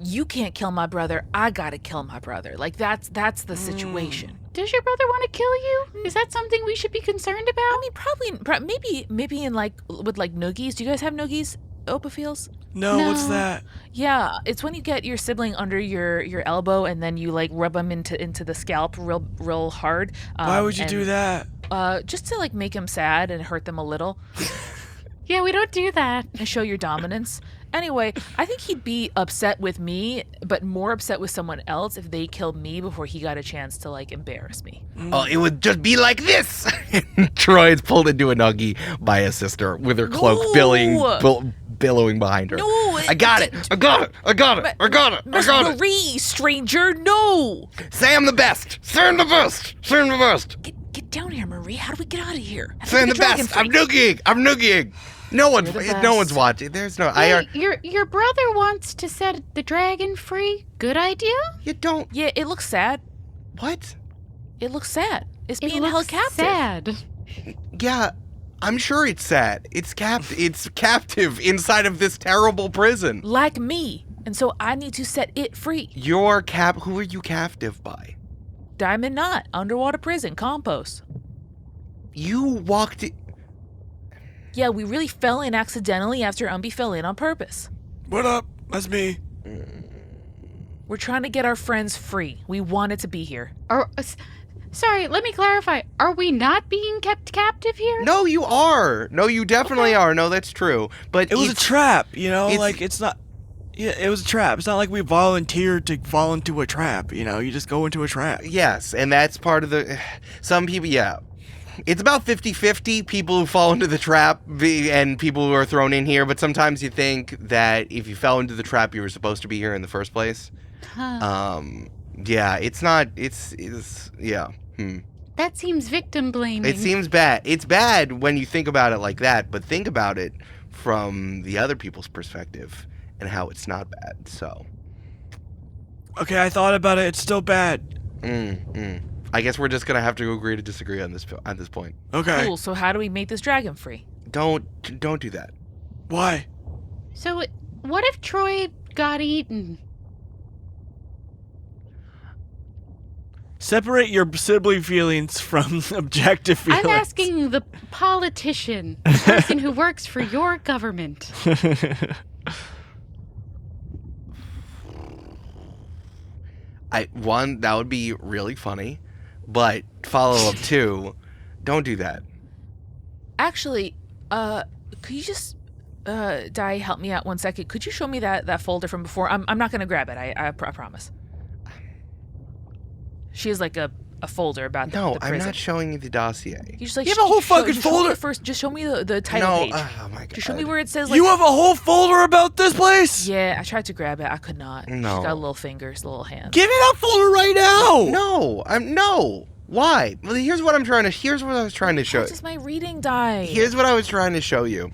you can't kill my brother, I gotta kill my brother. Like, that's the situation. Does your brother want to kill you? Is that something we should be concerned about? I mean, probably, maybe in, like, with, like, noogies. Do you guys have noogies, Opophiles? No, what's that? Yeah, it's when you get your sibling under your elbow and then you like rub them into the scalp real hard. Why would you do that? Just to like make them sad and hurt them a little. Yeah, we don't do that. And show your dominance. Anyway, I think he'd be upset with me, but more upset with someone else if they killed me before he got a chance to like embarrass me. Oh, it would just be like this. Troy is pulled into a nuggie by his sister with her cloak billowing behind her. No, I got it. Marie, stranger, no. Say I'm the best. Say I'm the best. Get down here, Marie. How do we get out of here? Say I'm the best. I'm noogieing. No one's watching. There's no. Your brother wants to set the dragon free. Good idea. You don't. Yeah, it looks sad. What? It looks sad. It's It being looks held captive. sad. Yeah, I'm sure it's sad. It's captive inside of this terrible prison. Like me. And so I need to set it free. Who are you captive by? Diamond Knot, underwater prison, Compost. You walked it. Yeah, we really fell in accidentally after Umbi fell in on purpose. What up? That's me. We're trying to get our friends free. We wanted to be here. Sorry, let me clarify. Are we not being kept captive here? No, you are. No, you definitely are. No, that's true. But It was a it's- trap, you know? it's- Like, it's not... Yeah, it was a trap. It's not like we volunteered to fall into a trap, you know? You just go into a trap. Yes, and that's part of the... Some people, yeah. It's about 50-50, people who fall into the trap and people who are thrown in here, but sometimes you think that if you fell into the trap, you were supposed to be here in the first place. Yeah, it's not... It's yeah. That seems victim blaming. It seems bad. It's bad when you think about it like that, but think about it from the other people's perspective and how it's not bad, so... Okay, I thought about it. It's still bad. I guess we're just gonna have to agree to disagree on this point. Okay. Cool, so how do we make this dragon free? Don't do that. Why? So, what if Troy got eaten? Separate your sibling feelings from objective feelings. I'm asking the politician, the person who works for your government. One, that would be really funny, but follow up two, don't do that. Actually, could you just, Di, help me out 1 second? Could you show me that folder from before? I'm not gonna grab it, I promise. She has like a folder about No, the I'm prison. not showing you the dossier. You just like You have a whole fucking just show me folder? the first. Just show me the title No, page. oh my god. Just show me where it says like. You have a whole folder about this place? Yeah, I tried to grab it. I could not. No. She's got little fingers, little hands. Give me that folder right now! No. Why? Well, here's what I was trying to show. That's just my reading die. Here's what I was trying to show you.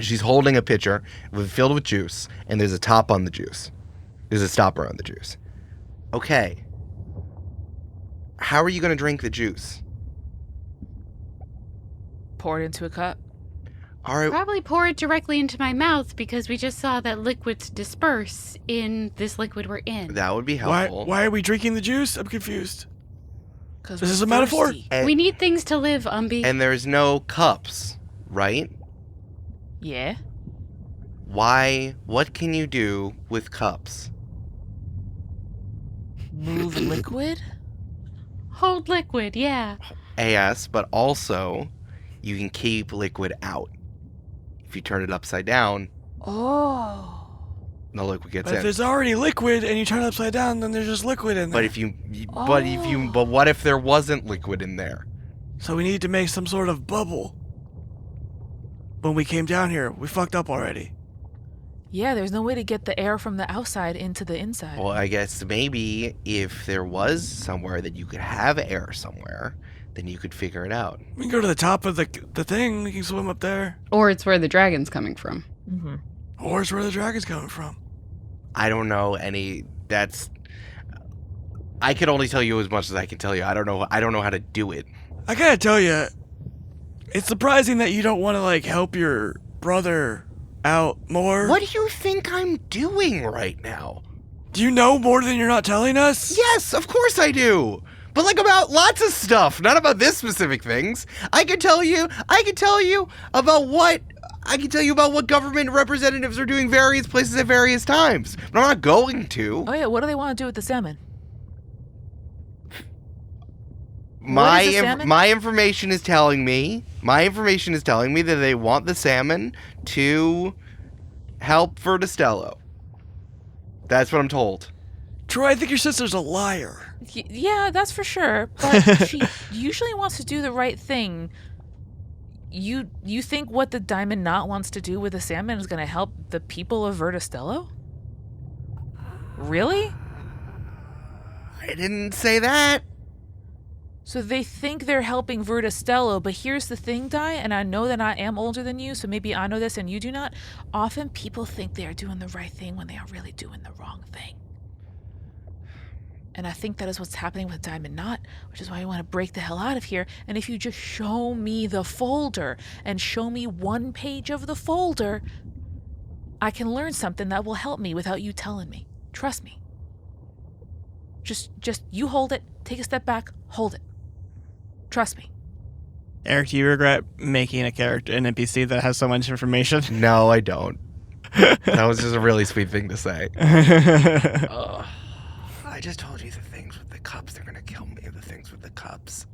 She's holding a pitcher filled with juice, and there's a top on the juice. There's a stopper on the juice. Okay. How are you going to drink the juice? Pour it into a cup. All right. Probably pour it directly into my mouth because we just saw that liquids disperse in this liquid we're in. That would be helpful. Why are we drinking the juice? I'm confused. 'Cause This we're is a metaphor? thirsty. And, We need things to live, Umbi. and there's no cups, right? Yeah. Why? What can you do with cups? Move liquid. Hold liquid, yeah. Yes, but also you can keep liquid out. If you turn it upside down, Oh. the liquid gets But if in. there's already liquid and you turn it upside down, then there's just liquid in there. But what if there wasn't liquid in there? So we need to make some sort of bubble. When we came down here, we fucked up already. Yeah, there's no way to get the air from the outside into the inside. Well, I guess maybe if there was somewhere that you could have air somewhere, then you could figure it out. We can go to the top of the thing. We can swim up there. Or it's where the dragon's coming from. Mm-hmm. Or it's where the dragon's coming from. I don't know any. I can only tell you as much as I can tell you. I don't know how to do it. I gotta tell you, it's surprising that you don't want to like help your brother out more. What do you think I'm doing right now? Do you know more than you're not telling us? Yes, of course I do. But like about lots of stuff, not about this specific things. I can tell you about what government representatives are doing various places at various times. But I'm not going to. Oh yeah, what do they want to do with the salmon? My is a salmon? my information is telling me that they want the salmon to help Vertistello. That's what I'm told. Troy, I think your sister's a liar. Yeah, that's for sure. But she usually wants to do the right thing. You think what the Diamond Knot wants to do with the salmon is going to help the people of Vertistello? Really? I didn't say that. So they think they're helping Vertistello, but here's the thing, Di, and I know that I am older than you, so maybe I know this and you do not. Often people think they are doing the right thing when they are really doing the wrong thing. And I think that is what's happening with Diamond Knot, which is why I want to break the hell out of here. And if you just show me the folder and show me one page of the folder, I can learn something that will help me without you telling me. Trust me. Just you hold it, take a step back, hold it. Trust me. Eric, do you regret making an NPC that has so much information? No, I don't. That was just a really sweet thing to say. I just told you the things with the cups. They're gonna kill me. The things with the cups.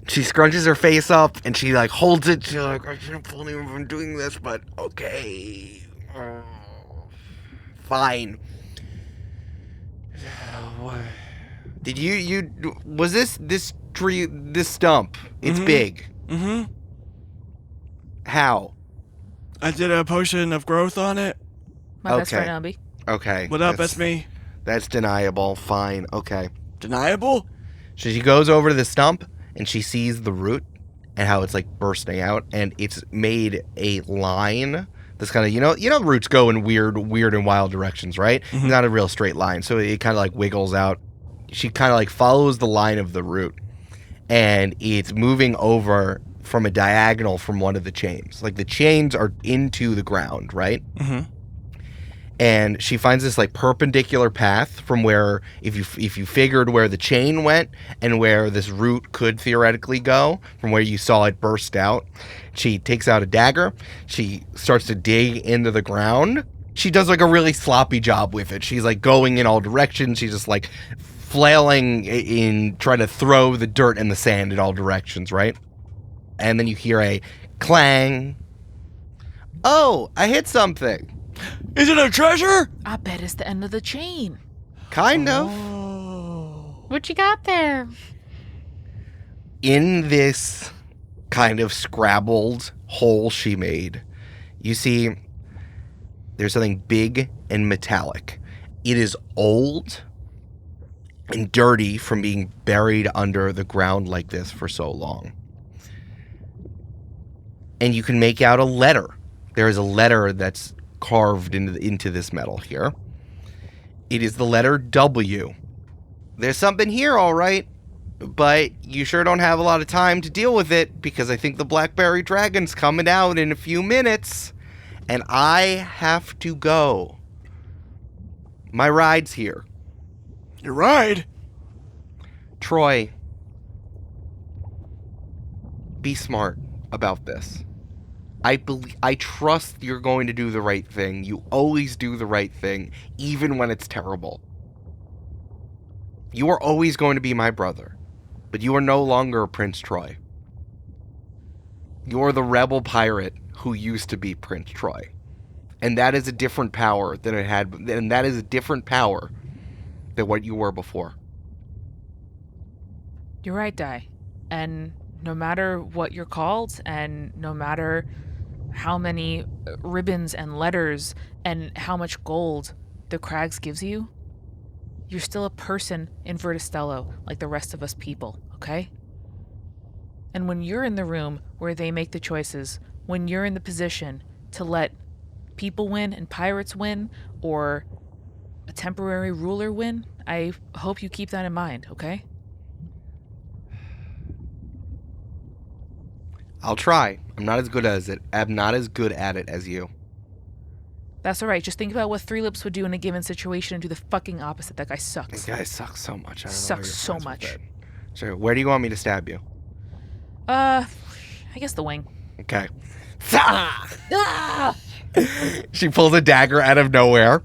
She scrunches her face up and she like holds it. She's like, I can't believe I'm doing this, but okay. Fine. Did you was this tree, this stump? It's big. Mm-hmm. How? I did a potion of growth on it. My best friend Umbi. Okay. What up? That's me. That's deniable. Fine. Okay. Deniable? So she goes over to the stump and she sees the root and how it's like bursting out, and it's made a line that's kind of, you know roots go in weird and wild directions, right? Mm-hmm. Not a real straight line, so it kind of like wiggles out. She kind of like follows the line of the root, and it's moving over from a diagonal from one of the chains. Like the chains are into the ground, right? Mm-hmm. And she finds this like perpendicular path from where, if you figured where the chain went and where this root could theoretically go, from where you saw it burst out, she takes out a dagger. She starts to dig into the ground. She does like a really sloppy job with it. She's like going in all directions. She's just like flailing in trying to throw the dirt and the sand in all directions, right? And then you hear a clang. Oh, I hit something. Is it a treasure? I bet it's the end of the chain. Kind of. What you got there? In this kind of scrabbled hole she made, you see there's something big and metallic. It is old and dirty from being buried under the ground like this for so long. And you can make out a letter. There is a letter that's carved into this metal here. It is the letter W. There's something here, all right, but you sure don't have a lot of time to deal with it, because I think the Blackberry Dragon's coming out in a few minutes, and I have to go. My ride's here. Your ride? Troy, be smart about this. I trust you're going to do the right thing. You always do the right thing, even when it's terrible. You are always going to be my brother, but you are no longer Prince Troy. You are the rebel pirate who used to be Prince Troy. And that is a different power than it had, and that is a different power than what you were before. You're right, Di. And no matter what you're called, and no matter how many ribbons and letters and how much gold the Crags gives you, you're still a person in Vertistello like the rest of us people, okay? And when you're in the room where they make the choices, when you're in the position to let people win and pirates win, or a temporary ruler win, I hope you keep that in mind, okay? I'll try. I'm not as good at it as you. That's alright. Just think about what Three Lips would do in a given situation and do the fucking opposite. That guy sucks. That guy sucks so much. I don't know Sucks why you're so friends with much. it. So where do you want me to stab you? I guess the wing. Okay. Ah! She pulls a dagger out of nowhere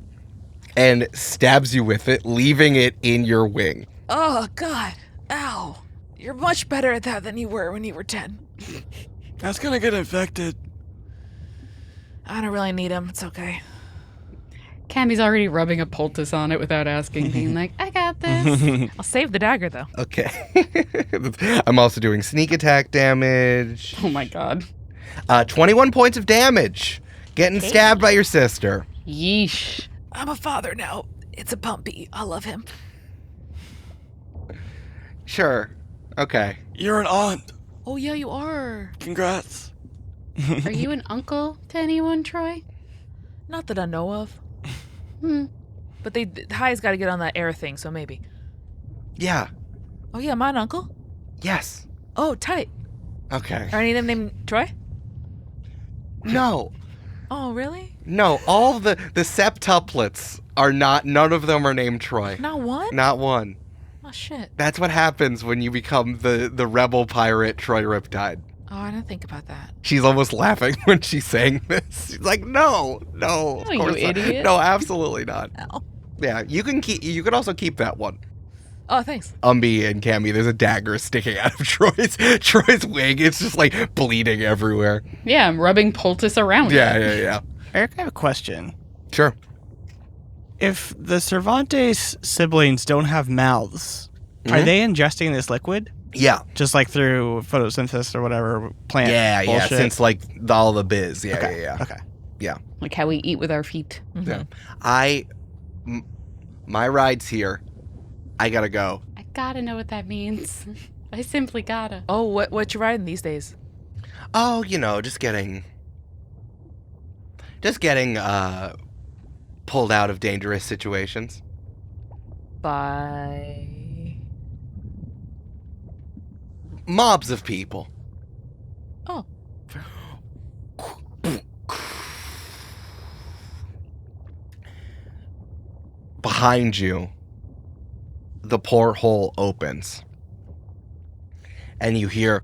and stabs you with it, leaving it in your wing. Oh, God. Ow. You're much better at that than you were when you were 10. That's gonna get infected. I don't really need him. It's okay. Cammy's already rubbing a poultice on it without asking, being like, I got this. I'll save the dagger, though. Okay. I'm also doing sneak attack damage. Oh my god. 21 points of damage. Getting stabbed by your sister. Yeesh. I'm a father now. It's a pumpy. I love him. Sure. Okay. You're an aunt. Oh, yeah, you are. Congrats. Are you an uncle to anyone, Troy? Not that I know of. But High's got to get on that air thing, so maybe. Yeah. Oh, yeah, am I an uncle? Yes. Oh, tight. Okay. Are any of them named Troy? No. Oh, really? No. All the septuplets are not. None of them are named Troy. Not one? Not one. Oh, shit. That's what happens when you become the rebel pirate Troy Riptide. Oh, I didn't think about that. She's almost laughing when she's saying this. She's like, no, of you course not. idiot. No, absolutely not. No. Yeah, you can also keep that one. Oh, thanks. Umbi and Cammy, there's a dagger sticking out of Troy's wing. It's just like bleeding everywhere. Yeah, I'm rubbing poultice around it. Yeah. Eric, I have a question. Sure. If the Cervantes siblings don't have mouths, are they ingesting this liquid? Yeah. Just like through photosynthesis or whatever plant Yeah, bullshit? since like all the biz. Yeah, Okay. yeah. Okay. Yeah. Like how we eat with our feet. Yeah. My ride's here. I gotta go. I gotta know what that means. I simply gotta. Oh, what you riding these days? Oh, just getting pulled out of dangerous situations. By... Mobs of people. Oh. Behind you, the porthole opens. And you hear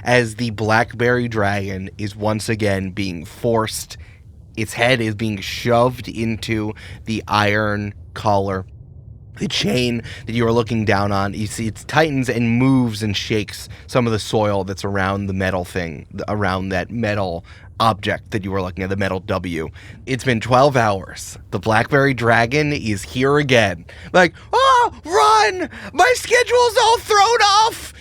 as the blackberry dragon is once again being forced, its head is being shoved into the iron collar. The chain that you are looking down on, you see it tightens and moves and shakes some of the soil that's around the metal thing, around that metal object that you were looking at, the metal W. It's been 12 hours. The blackberry dragon is here again. Like, oh, run! My schedule's all thrown off!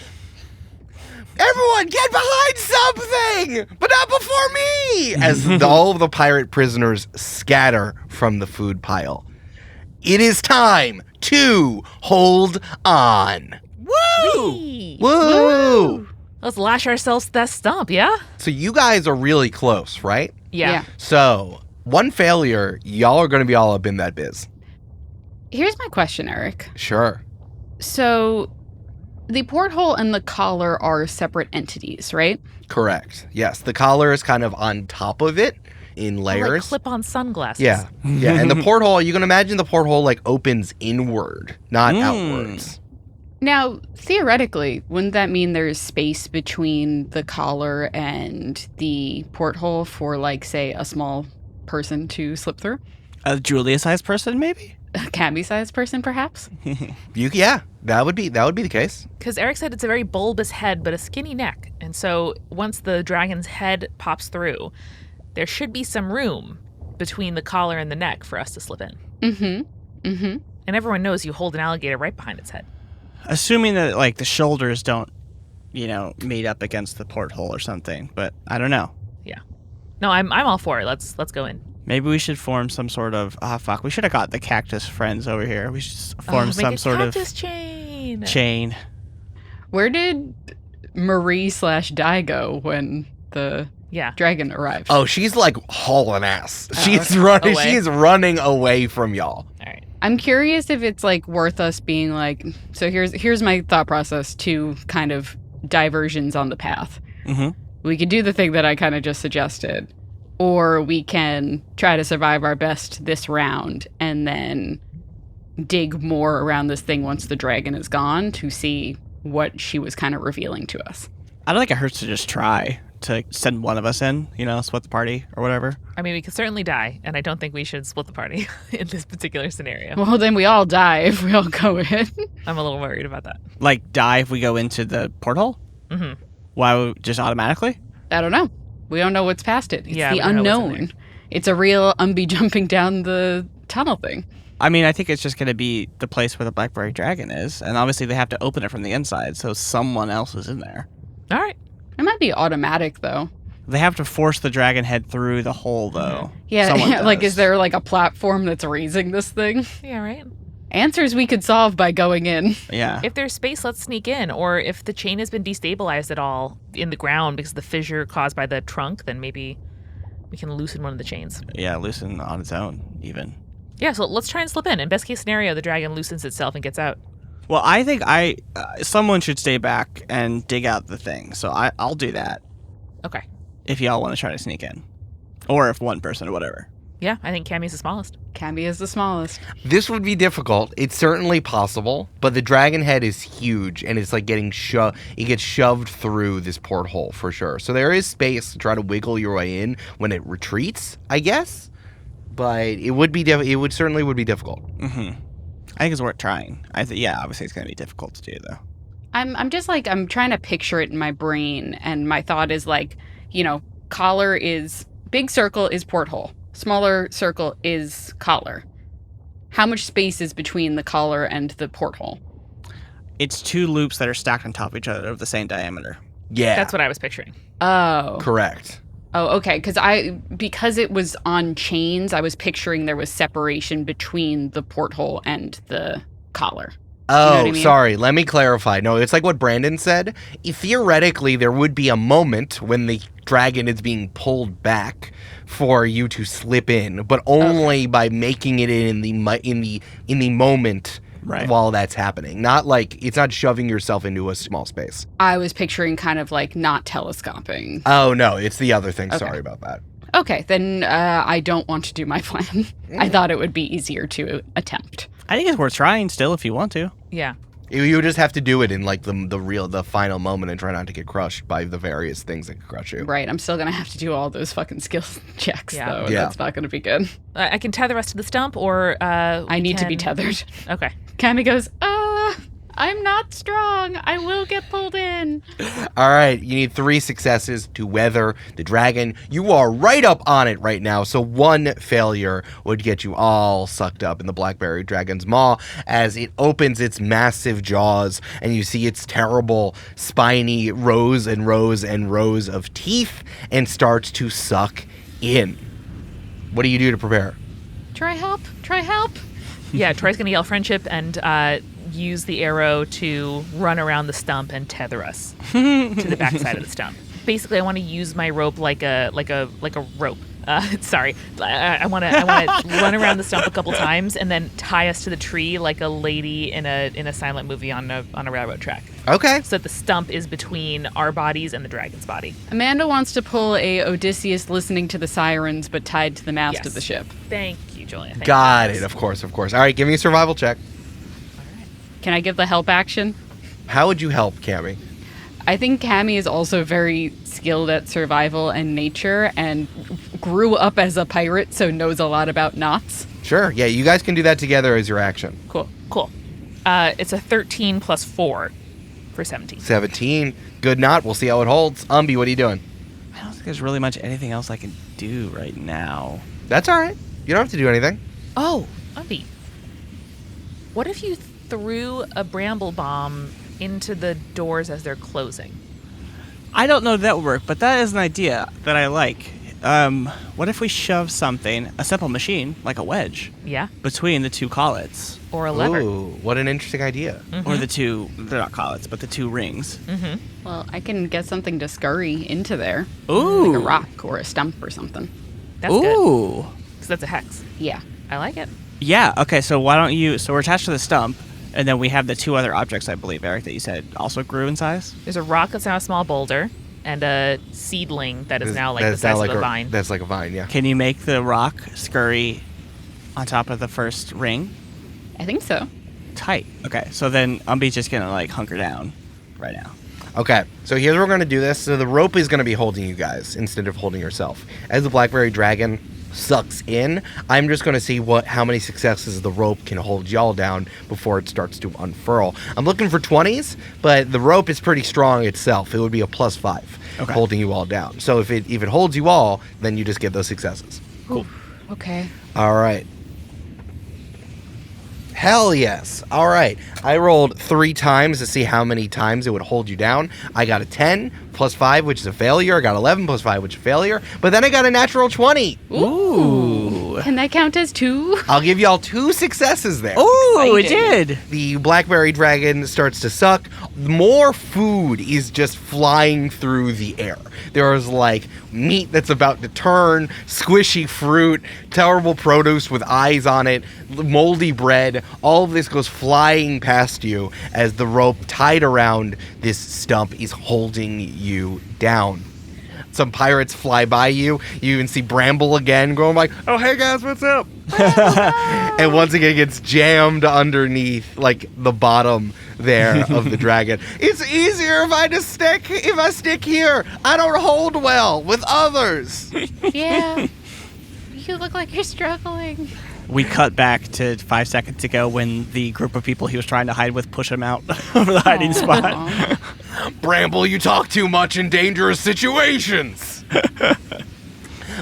Everyone, get behind something! But not before me! As all of the pirate prisoners scatter from the food pile. It is time to hold on. Woo! Woo! Let's lash ourselves to that stump, yeah? So you guys are really close, right? Yeah. So, one failure, y'all are going to be all up in that biz. Here's my question, Eric. Sure. So, the porthole and the collar are separate entities, right? Correct. Yes, the collar is kind of on top of it in layers. Like clip-on sunglasses. Yeah. And the porthole, you can imagine the porthole like opens inward, not outwards. Now, theoretically, wouldn't that mean there's space between the collar and the porthole for, like, say, a small person to slip through? A Julia-sized person, maybe? A Cammy-sized person, perhaps? Yeah, that would be the case. Because Eric said it's a very bulbous head, but a skinny neck. And so once the dragon's head pops through, there should be some room between the collar and the neck for us to slip in. And everyone knows you hold an alligator right behind its head. Assuming that, like, the shoulders don't, meet up against the porthole or something, but I don't know. Yeah. No, I'm all for it. Let's go in. Maybe we should form some sort of... we should have got the cactus friends over here. We should form some sort of... cactus chain. Chain. Where did Marie/Di go when the dragon arrived? Oh, she's like hauling ass. She's running. Away. She's running away from y'all. All right. I'm curious if it's like worth us being like, so here's my thought process, two kind of diversions on the path. We could do the thing that I kind of just suggested, or we can try to survive our best this round and then dig more around this thing once the dragon is gone to see what she was kind of revealing to us. I don't think it hurts to just try to send one of us in, split the party or whatever. I mean, we could certainly die, and I don't think we should split the party in this particular scenario. Well, then we all die if we all go in. I'm a little worried about that. Like, die if we go into the porthole? Why would just automatically? I don't know. We don't know what's past it. It's Yeah, the we don't know what's in unknown. It's a real Umbi jumping down the tunnel thing. I mean, I think it's just going to be the place where the blackberry dragon is, and obviously they have to open it from the inside, so someone else is in there. All right. It might be automatic, though. They have to force the dragon head through the hole, though. Yeah, Someone like, does. is there like a platform that's raising this thing? Yeah, right. Answers we could solve by going in. Yeah. If there's space, let's sneak in. Or if the chain has been destabilized at all in the ground because of the fissure caused by the trunk, then maybe we can loosen one of the chains. Yeah, loosen on its own, even. Yeah, so let's try and slip in. In best case scenario, the dragon loosens itself and gets out. Well, I think someone should stay back and dig out the thing, so I'll do that. Okay. If y'all want to try to sneak in. Or if one person or whatever. Yeah, I think Cammy's the smallest. Cammy is the smallest. This would be difficult. It's certainly possible, but the dragon head is huge, and it's like getting shoved. It gets shoved through this porthole for sure. So there is space to try to wiggle your way in when it retreats, I guess. But it would be. It would certainly would be difficult. Mm-hmm. I think it's worth trying. Obviously it's going to be difficult to do though. I'm just like, I'm trying to picture it in my brain, and my thought is like, collar is, big circle is porthole. Smaller circle is collar. How much space is between the collar and the porthole? It's 2 loops that are stacked on top of each other of the same diameter. Yeah, That's what I was picturing. Oh. correct. Oh, okay. Because it was on chains, I was picturing there was separation between the porthole and the collar. Oh, what I mean? sorry. Let me clarify. No, it's like what Brandon said. Theoretically, there would be a moment when the dragon is being pulled back for you to slip in, but only by making it in the moment Right. while that's happening. Not like it's not shoving yourself into a small space. I was picturing kind of like not telescoping. Oh no, it's the other thing. Okay. Sorry about that. Okay, then I don't want to do my plan. I thought it would be easier to attempt. I think it's worth trying still if you want to. Yeah. You just have to do it in like the final moment and try not to get crushed by the various things that could crush you. Right, I'm still going to have to do all those fucking skills checks, Yeah. though. Yeah. That's not going to be good. I can tether us to the stump, or I need to be tethered. Okay. Cammy goes, I'm not strong. I will get pulled in. All right, you need 3 successes to weather the dragon. You are right up on it right now, so 1 failure would get you all sucked up in the blackberry dragon's maw as it opens its massive jaws, and you see its terrible, spiny rows and rows and rows of teeth and starts to suck in. What do you do to prepare? Try help. Try help. Yeah, Troy's going to yell friendship and use the arrow to run around the stump and tether us to the backside of the stump. Basically, I want to use my rope like a rope. Sorry, I want to run around the stump a couple times and then tie us to the tree like a lady in a silent movie on a railroad track. Okay. So that the stump is between our bodies and the dragon's body. Amanda wants to pull a Odysseus listening to the sirens, but tied to the mast Yes. of the ship. Thank you, Julia. Thank Got you. it. Of course. All right, give me a survival check. Can I give the help action? How would you help, Cammy? I think Cammy is also very skilled at survival and nature and grew up as a pirate, so knows a lot about knots. Sure. Yeah, you guys can do that together as your action. Cool. It's a 13 plus 4 for 17. 17. Good knot. We'll see how it holds. Umbi, what are you doing? I don't think there's really much anything else I can do right now. That's all right. You don't have to do anything. Oh, Umbi. What if you threw a bramble bomb into the doors as they're closing? I don't know if that would work, but that is an idea that I like. What if we shove something, a simple machine, like a wedge, Yeah. between the 2 collets? Or a lever. Ooh, what an interesting idea. Or the 2, they're not collets, but the 2 rings. Mm-hmm. Well, I can get something to scurry into there. Ooh. Like a rock or a stump or something. That's good. Ooh. Because that's a hex. Yeah. I like it. Yeah, okay, so why don't you... So we're attached to the stump, and then we have the 2 other objects, I believe, Eric, that you said also grew in size? There's a rock that's now a small boulder, and a seedling that is now like the That's size now of a vine. That's like a vine, yeah. Can you make the rock scurry on top of the first ring? I think so. Tight. Okay, so then Umbi's just gonna, like, hunker down right now. Okay, so here's where we're going to do this. So the rope is going to be holding you guys instead of holding yourself. As the blackberry dragon sucks in, I'm just going to see how many successes the rope can hold y'all down before it starts to unfurl. I'm looking for 20s, but the rope is pretty strong itself. It would be a +5 holding you all down. So if it holds you all, then you just get those successes. Cool. Okay. All right. Hell yes. All right. I rolled 3 times to see how many times it would hold you down. I got a 10 +5, which is a failure. I got 11 +5, which is a failure. But then I got a natural 20. Ooh. Can that count as 2? I'll give y'all 2 successes there. Ooh, it Exciting. did. The blackberry dragon starts to suck. More food is just flying through the air. There is like meat that's about to turn, squishy fruit, terrible produce with eyes on it, moldy bread. All of this goes flying past you as the rope tied around this stump is holding you down. some pirates fly by you. You even see Bramble again going like, oh, hey guys, what's up? And once again gets jammed underneath like the bottom there of the dragon. It's easier if I stick here. I don't hold well with others. Yeah. You look like you're struggling. We cut back to 5 seconds ago when the group of people he was trying to hide with push him out of the hiding spot. Bramble, you talk too much in dangerous situations.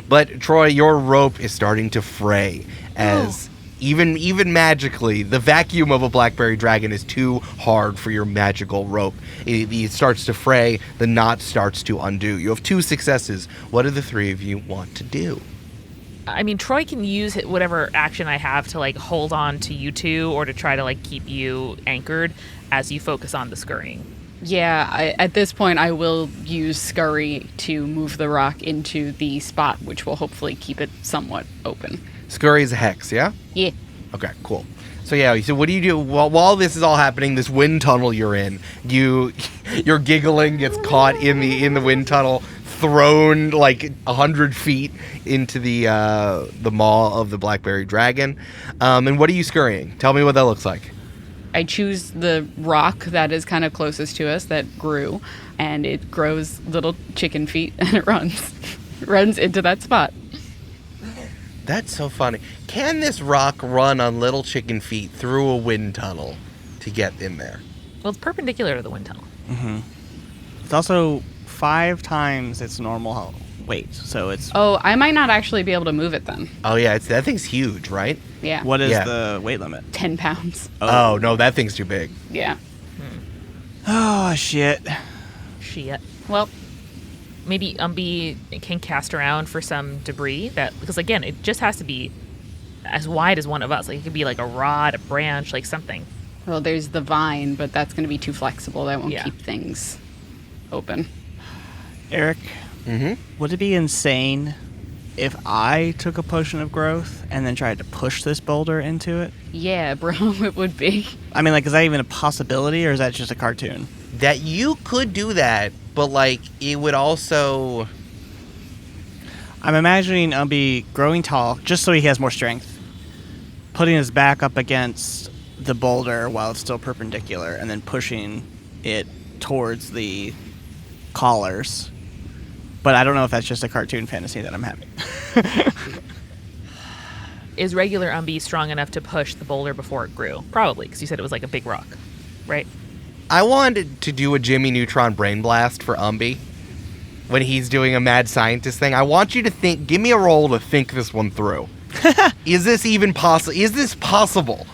But Troy, your rope is starting to fray as even magically, the vacuum of a blackberry dragon is too hard for your magical rope. It starts to fray, the knot starts to undo. You have 2 successes. What do the 3 of you want to do? I mean, Troy can use whatever action I have to like hold on to you two or to try to like keep you anchored as you focus on the scurrying. Yeah, at this point, I will use Scurry to move the rock into the spot, which will hopefully keep it somewhat open. Scurry is a hex, yeah? Yeah. Okay, cool. So what do you do while this is all happening? This wind tunnel you're in, your giggling gets caught in the wind tunnel, thrown like 100 feet into the maw of the blackberry dragon. And what are you scurrying? Tell me what that looks like. I choose the rock that is kind of closest to us that grew, and it grows little chicken feet, and it runs into that spot. That's so funny. Can this rock run on little chicken feet through a wind tunnel to get in there? Well, it's perpendicular to the wind tunnel. Mm-hmm. It's also 5 times its normal weight, so it's... Oh, I might not actually be able to move it then. Oh, yeah, that thing's huge, right? Yeah. What is the weight limit? 10 pounds. Oh, no, that thing's too big. Yeah. Oh, shit. Shit. Well, maybe Umbi can cast around for some debris because again, it just has to be as wide as one of us. Like it could be like a rod, a branch, like something. Well, there's the vine, but that's going to be too flexible. That won't Yeah. keep things open. Eric, Mm-hmm. would it be insane if I took a potion of growth and then tried to push this boulder into it? Yeah, bro, it would be. I mean, like, is that even a possibility, or is that just a cartoon? That you could do that, but like it would also... I'm imagining Umbi growing tall, just so he has more strength, putting his back up against the boulder while it's still perpendicular, and then pushing it towards the collars. But I don't know if that's just a cartoon fantasy that I'm having. Is regular Umbi strong enough to push the boulder before it grew? Probably, because you said it was like a big rock, right? I wanted to do a Jimmy Neutron brain blast for Umbi when he's doing a mad scientist thing. I want you to give me a roll to think this one through. Is this even possible? Is this possible?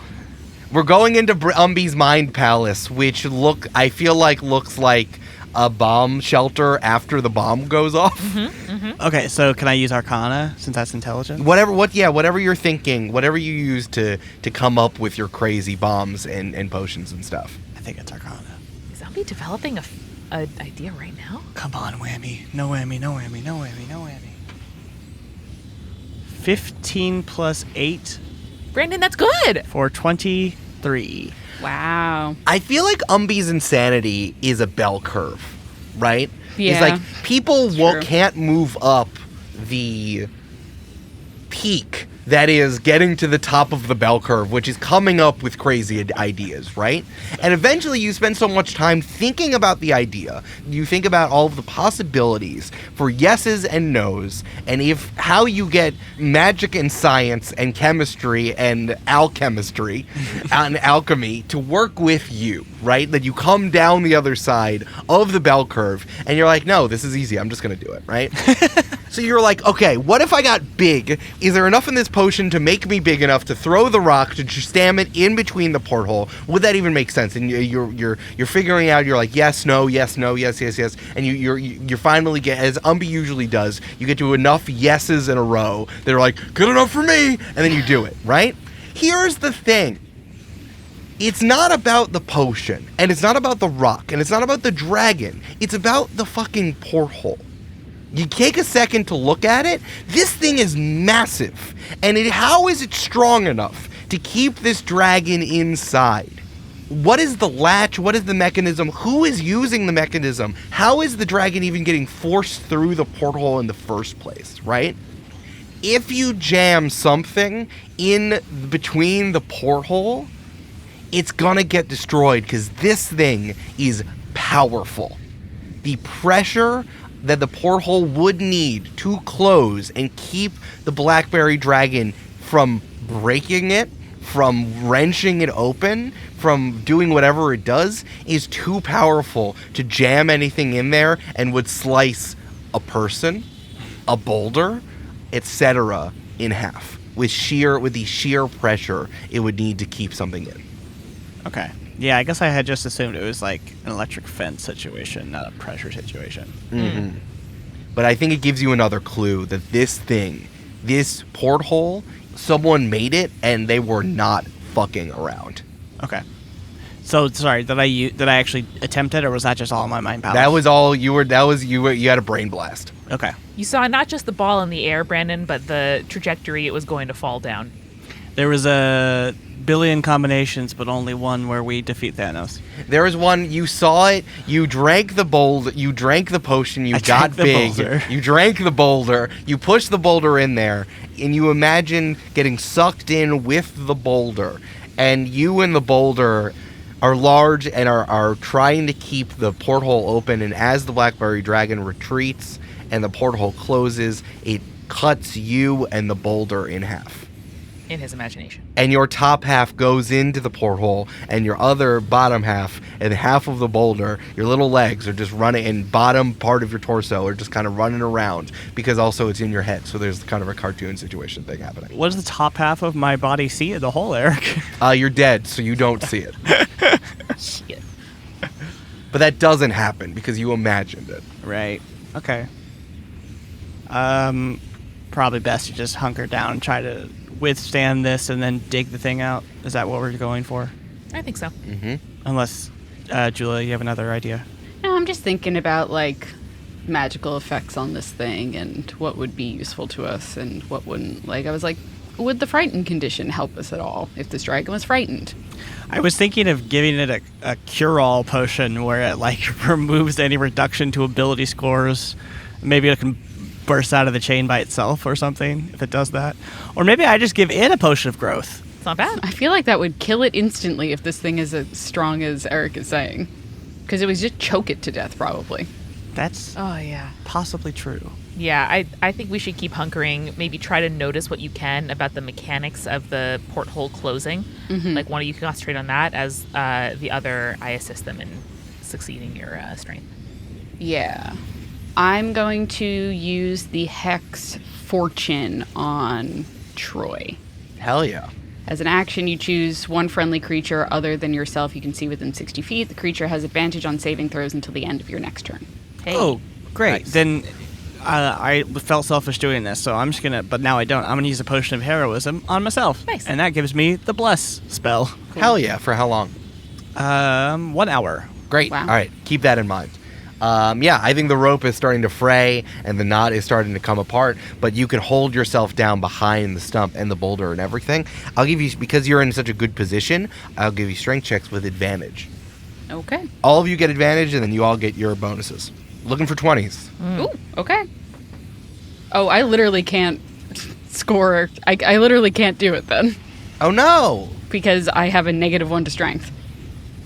We're going into Umbi's mind palace, which I feel like looks like a bomb shelter after the bomb goes off. Mm-hmm, mm-hmm. Okay, so can I use Arcana since that's intelligence? Whatever you're thinking, whatever you use to come up with your crazy bombs and potions and stuff. I think it's Arcana. Is Umbi developing a idea right now? Come on, whammy. No whammy, no whammy, no whammy, no whammy. 15 plus 8 Brandon, that's good! for 23. Wow. I feel like Umbi's insanity is a bell curve, right? Yeah. It's like people True. can't move up the peak that is getting to the top of the bell curve, which is coming up with crazy ideas, right? And eventually you spend so much time thinking about the idea, you think about all of the possibilities for yeses and nos, and how you get magic and science and chemistry and alchemy and alchemy to work with you, right? That you come down the other side of the bell curve, and you're like, no, this is easy, I'm just gonna do it, right? So you're like, okay, what if I got big? Is there enough in this potion to make me big enough to throw the rock to just slam it in between the porthole? Would that even make sense? And you're figuring out. You're like, yes, no, yes, no, yes, yes, yes. And you're finally get, as Umbi usually does, you get to enough yeses in a row. They're like, good enough for me, and then you do it, right? Here's the thing. It's not about the potion, and it's not about the rock, and it's not about the dragon. It's about the fucking porthole. You take a second to look at it. This thing is massive. And how is it strong enough to keep this dragon inside? what is the latch? What is the mechanism? Who is using the mechanism? How is the dragon even getting forced through the porthole in the first place, right? If you jam something in between the porthole, it's gonna get destroyed because this thing is powerful. The pressure that the porthole would need to close and keep the blackberry dragon from breaking it, from wrenching it open, from doing whatever it does, is too powerful to jam anything in there and would slice a person, a boulder, etc. in half with the sheer pressure it would need to keep something in. Okay. Yeah, I guess I had just assumed it was like an electric fence situation, not a pressure situation. Mm-hmm. But I think it gives you another clue that this thing, this porthole, someone made it and they were not fucking around. Okay. So sorry, did I actually attempt it, or was that just all my mind powers? That was all you were. You had a brain blast. Okay. You saw not just the ball in the air, Brandon, but the trajectory it was going to fall down. There was a billion combinations, but only one where we defeat Thanos. There was one, you saw it, you drank the boulder, you drank the potion, you got big, you drank the boulder, you pushed the boulder in there, and you imagine getting sucked in with the boulder. And you and the boulder are large and are trying to keep the porthole open, and as the blackberry dragon retreats and the porthole closes, it cuts you and the boulder in half. In his imagination. And your top half goes into the porthole, and your other bottom half and half of the boulder, your little legs are just running, and bottom part of your torso are just kind of running around, because also it's in your head, so there's kind of a cartoon situation thing happening. What does the top half of my body see in the hole, Eric? You're dead, so you don't see it. Shit. But that doesn't happen because you imagined it. Right. Okay. Probably best to just hunker down and try to withstand this and then dig the thing out. Is that what we're going for? I think so. Mm-hmm. Unless, Julia, you have another idea? No, I'm just thinking about, like, magical effects on this thing and what would be useful to us and what wouldn't. Like, I was like, would the frightened condition help us at all if this dragon was frightened? I was thinking of giving it a cure-all potion where it, like, removes any reduction to ability scores. Maybe it can burst out of the chain by itself or something, if it does that. Or maybe I just give it a potion of growth. It's not bad. I feel like that would kill it instantly if this thing is as strong as Eric is saying. Because it would just choke it to death, probably. That's Oh, yeah. possibly true. Yeah, I think we should keep hunkering. Maybe try to notice what you can about the mechanics of the porthole closing. Mm-hmm. Like, one of you can concentrate on that as the other, I assist them in succeeding your strength. Yeah. I'm going to use the Hex Fortune on Troy. Hell yeah. As an action, you choose one friendly creature other than yourself you can see within 60 feet. The creature has advantage on saving throws until the end of your next turn. Hey. Oh, great. Nice. Then I felt selfish doing this, so I'm just going to, but now I don't. I'm going to use a potion of heroism on myself. Nice. And that gives me the bless spell. Hell yeah. For how long? 1 hour. Great. Wow. All right. Keep that in mind. Yeah, I think the rope is starting to fray and the knot is starting to come apart, but you can hold yourself down behind the stump and the boulder and everything. I'll give you, because you're in such a good position, I'll give you strength checks with advantage. Okay. All of you get advantage, and then you all get your bonuses. Looking for 20s. Ooh, okay. Oh, I literally can't score. I literally can't do it then. Oh no! Because I have a -1 to strength.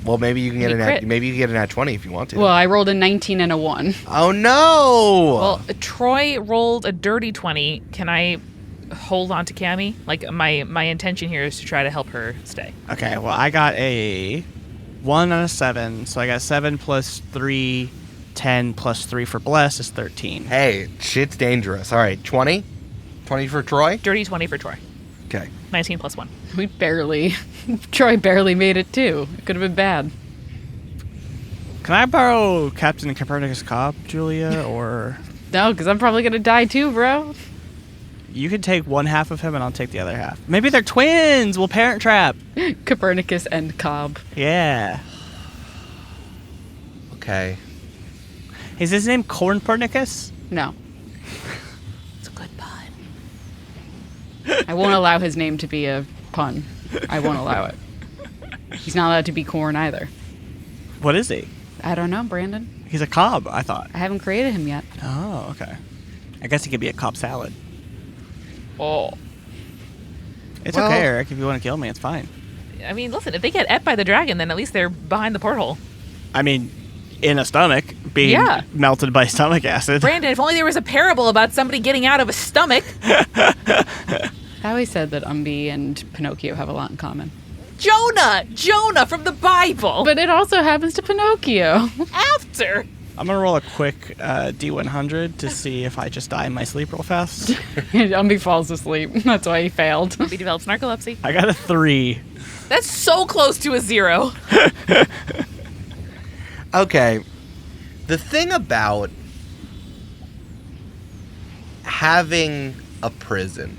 Well, maybe you can get Crit. maybe you can get a nat 20 if you want to. Well, I rolled a 19 and a 1. Oh no! Well, Troy rolled a dirty 20. Can I hold on to Cammy? Like, my intention here is to try to help her stay. Okay, well, I got a 1 and a 7, so I got 7 plus 3, 10 plus 3 for bless is 13. Hey, shit's dangerous. All right, 20? 20 for Troy? Dirty 20 for Troy. Okay. 19 plus 1. We barely... Troy barely made it, too. It could have been bad. Can I borrow Captain Copernicus Cobb, Julia, or... No, because I'm probably going to die, too, bro. You can take one half of him and I'll take the other half. Maybe they're twins! We'll parent trap! Copernicus and Cobb. Yeah. Okay. Is his name Cornpernicus? No. It's a good pun. I won't allow his name to be a pun. I won't allow it. He's not allowed to be corn either. What is he? I don't know, Brandon. He's a cob, I thought. I haven't created him yet. Oh, okay. I guess he could be a cob salad. Oh. It's Well- okay, Eric. If you want to kill me, it's fine. I mean, listen, if they get ate by the dragon, then at least they're behind the porthole. I mean, in a stomach, being Yeah. melted by stomach acid. Brandon, if only there was a parable about somebody getting out of a stomach. I always said that Umbi and Pinocchio have a lot in common. Jonah from the Bible. But it also happens to Pinocchio. After. I'm going to roll a quick D100 to see if I just die in my sleep real fast. Umbi falls asleep. That's why he failed. He develops narcolepsy. I got a 3. That's so close to a 0. Okay. The thing about having a prison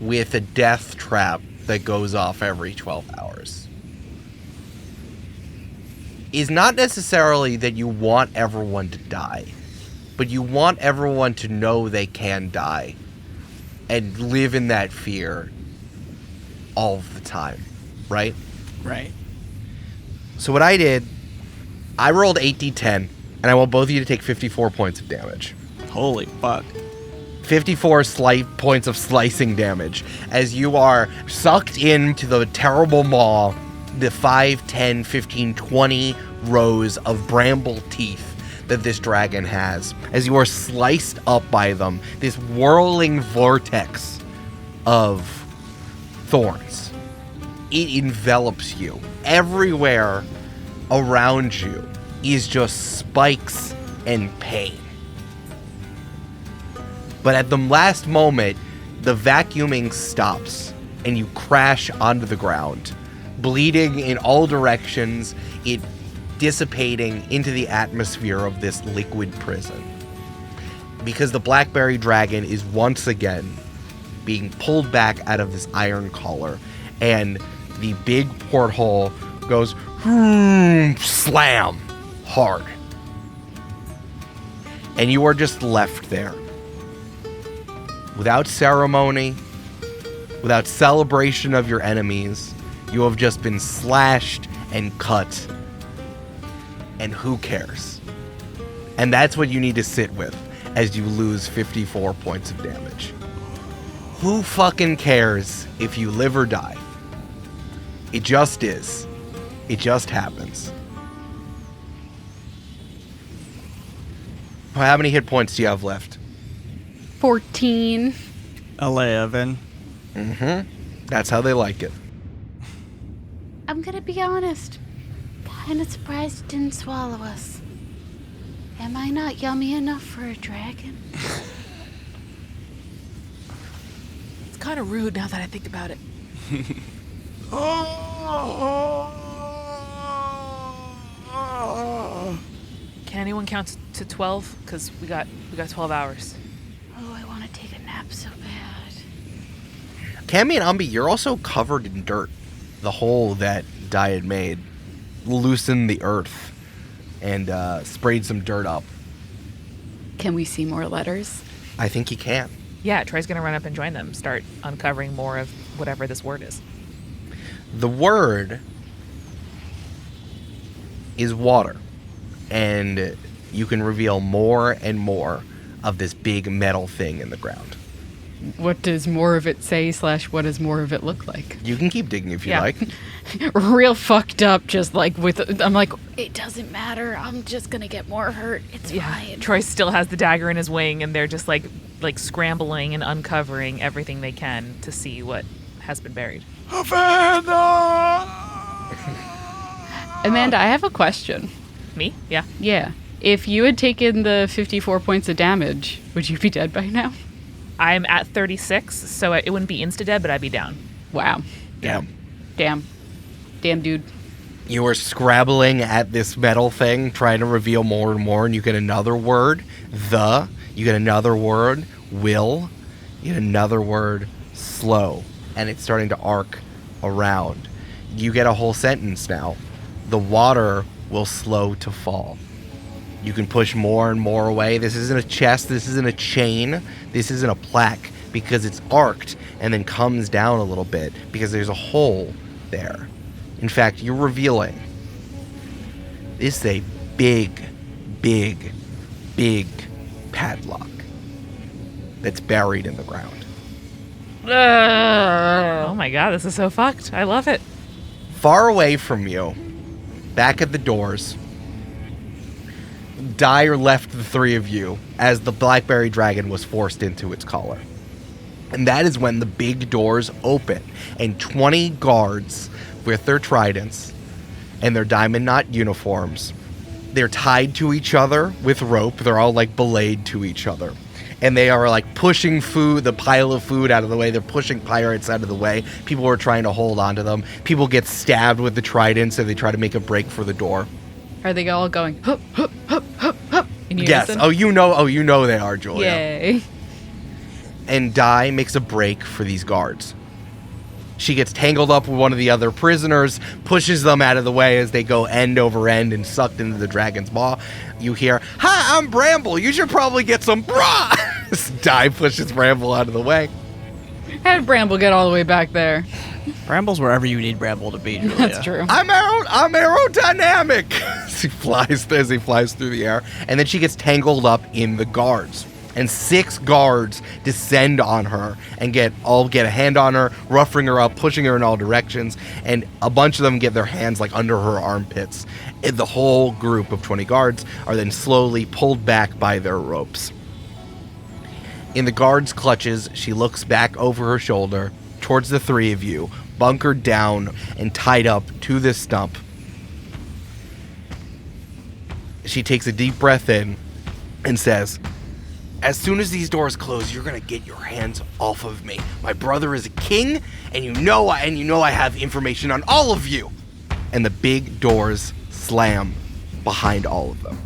with a death trap that goes off every 12 hours is not necessarily that you want everyone to die, but you want everyone to know they can die and live in that fear all the time, right? Right. So what I did, I rolled 8d10, and I want both of you to take 54 points of damage. Holy fuck. 54 points of slicing damage as you are sucked into the terrible maw, the 5, 10, 15, 20 rows of bramble teeth that this dragon has. As you are sliced up by them, this whirling vortex of thorns. It envelops you. Everywhere around you is just spikes and pain. But at the last moment, the vacuuming stops and you crash onto the ground, bleeding in all directions, it dissipating into the atmosphere of this liquid prison. Because the Blackberry Dragon is once again being pulled back out of this iron collar, and the big porthole goes slam hard. And you are just left there. Without ceremony, without celebration of your enemies, you have just been slashed and cut. And who cares? And that's what you need to sit with as you lose 54 points of damage. Who fucking cares if you live or die? It just is. It just happens. How many hit points do you have left? 14. 11. That's how they like it. I'm gonna be honest. Kinda surprised it didn't swallow us. Am I not yummy enough for a dragon? It's kind of rude now that I think about it. Can anyone count to 12? Because we got 12 hours. Oh, I want to take a nap so bad. Cammy and Umbi, you're also covered in dirt. The hole that Dai had made loosened the earth and sprayed some dirt up. Can we see more letters? I think you can. Yeah, Troy's gonna run up and join them, start uncovering more of whatever this word is. The word is water, and you can reveal more and more of this big metal thing in the ground. What does more of it say / what does more of it look like? You can keep digging if you Yeah. like. Real fucked up, just like I'm like, It doesn't matter. I'm just gonna get more hurt. It's fine. Troy still has the dagger in his wing, and they're just like scrambling and uncovering everything they can to see what has been buried. Amanda, I have a question. Me? Yeah. Yeah. If you had taken the 54 points of damage, would you be dead by now? I'm at 36, so it wouldn't be insta-dead, but I'd be down. Wow. Yeah. Damn, dude. You are scrabbling at this metal thing, trying to reveal more and more, and you get another word, you get another word, will, you get another word, slow, and it's starting to arc around. You get a whole sentence now. The water will slow to fall. You can push more and more away. This isn't a chest, this isn't a chain, this isn't a plaque, because it's arced and then comes down a little bit because there's a hole there. In fact, you're revealing this is a big, big, big padlock that's buried in the ground. Oh my god, this is so fucked. I love it. Far away from you, back at the doors, Dyer left the three of you as the Blackberry Dragon was forced into its collar. And that is when the big doors open and 20 guards with their tridents and their diamond knot uniforms, they're tied to each other with rope. They're all like belayed to each other. And they are like pushing the pile of food out of the way. They're pushing pirates out of the way. People are trying to hold on to them. People get stabbed with the tridents and they try to make a break for the door. Are they all going hup hup hup hup hup in Yes. unison? Oh, you know they are, Julia. Yay. And Dai makes a break for these guards. She gets tangled up with one of the other prisoners, pushes them out of the way as they go end over end and sucked into the dragon's maw. You hear, "Hi, I'm Bramble. You should probably get some bra." Dai pushes Bramble out of the way. How did Bramble get all the way back there? Bramble's wherever you need Bramble to be, Julia. That's true. I'm aerodynamic. He flies through the air, and then she gets tangled up in the guards. And 6 guards descend on her and get a hand on her, roughing her up, pushing her in all directions, and a bunch of them get their hands like under her armpits. And the whole group of 20 guards are then slowly pulled back by their ropes. In the guards' clutches, she looks back over her shoulder towards the three of you, bunkered down and tied up to this stump. She takes a deep breath in and says, "As soon as these doors close, you're gonna get your hands off of me. My brother is a king, and you know I have information on all of you." And the big doors slam behind all of them.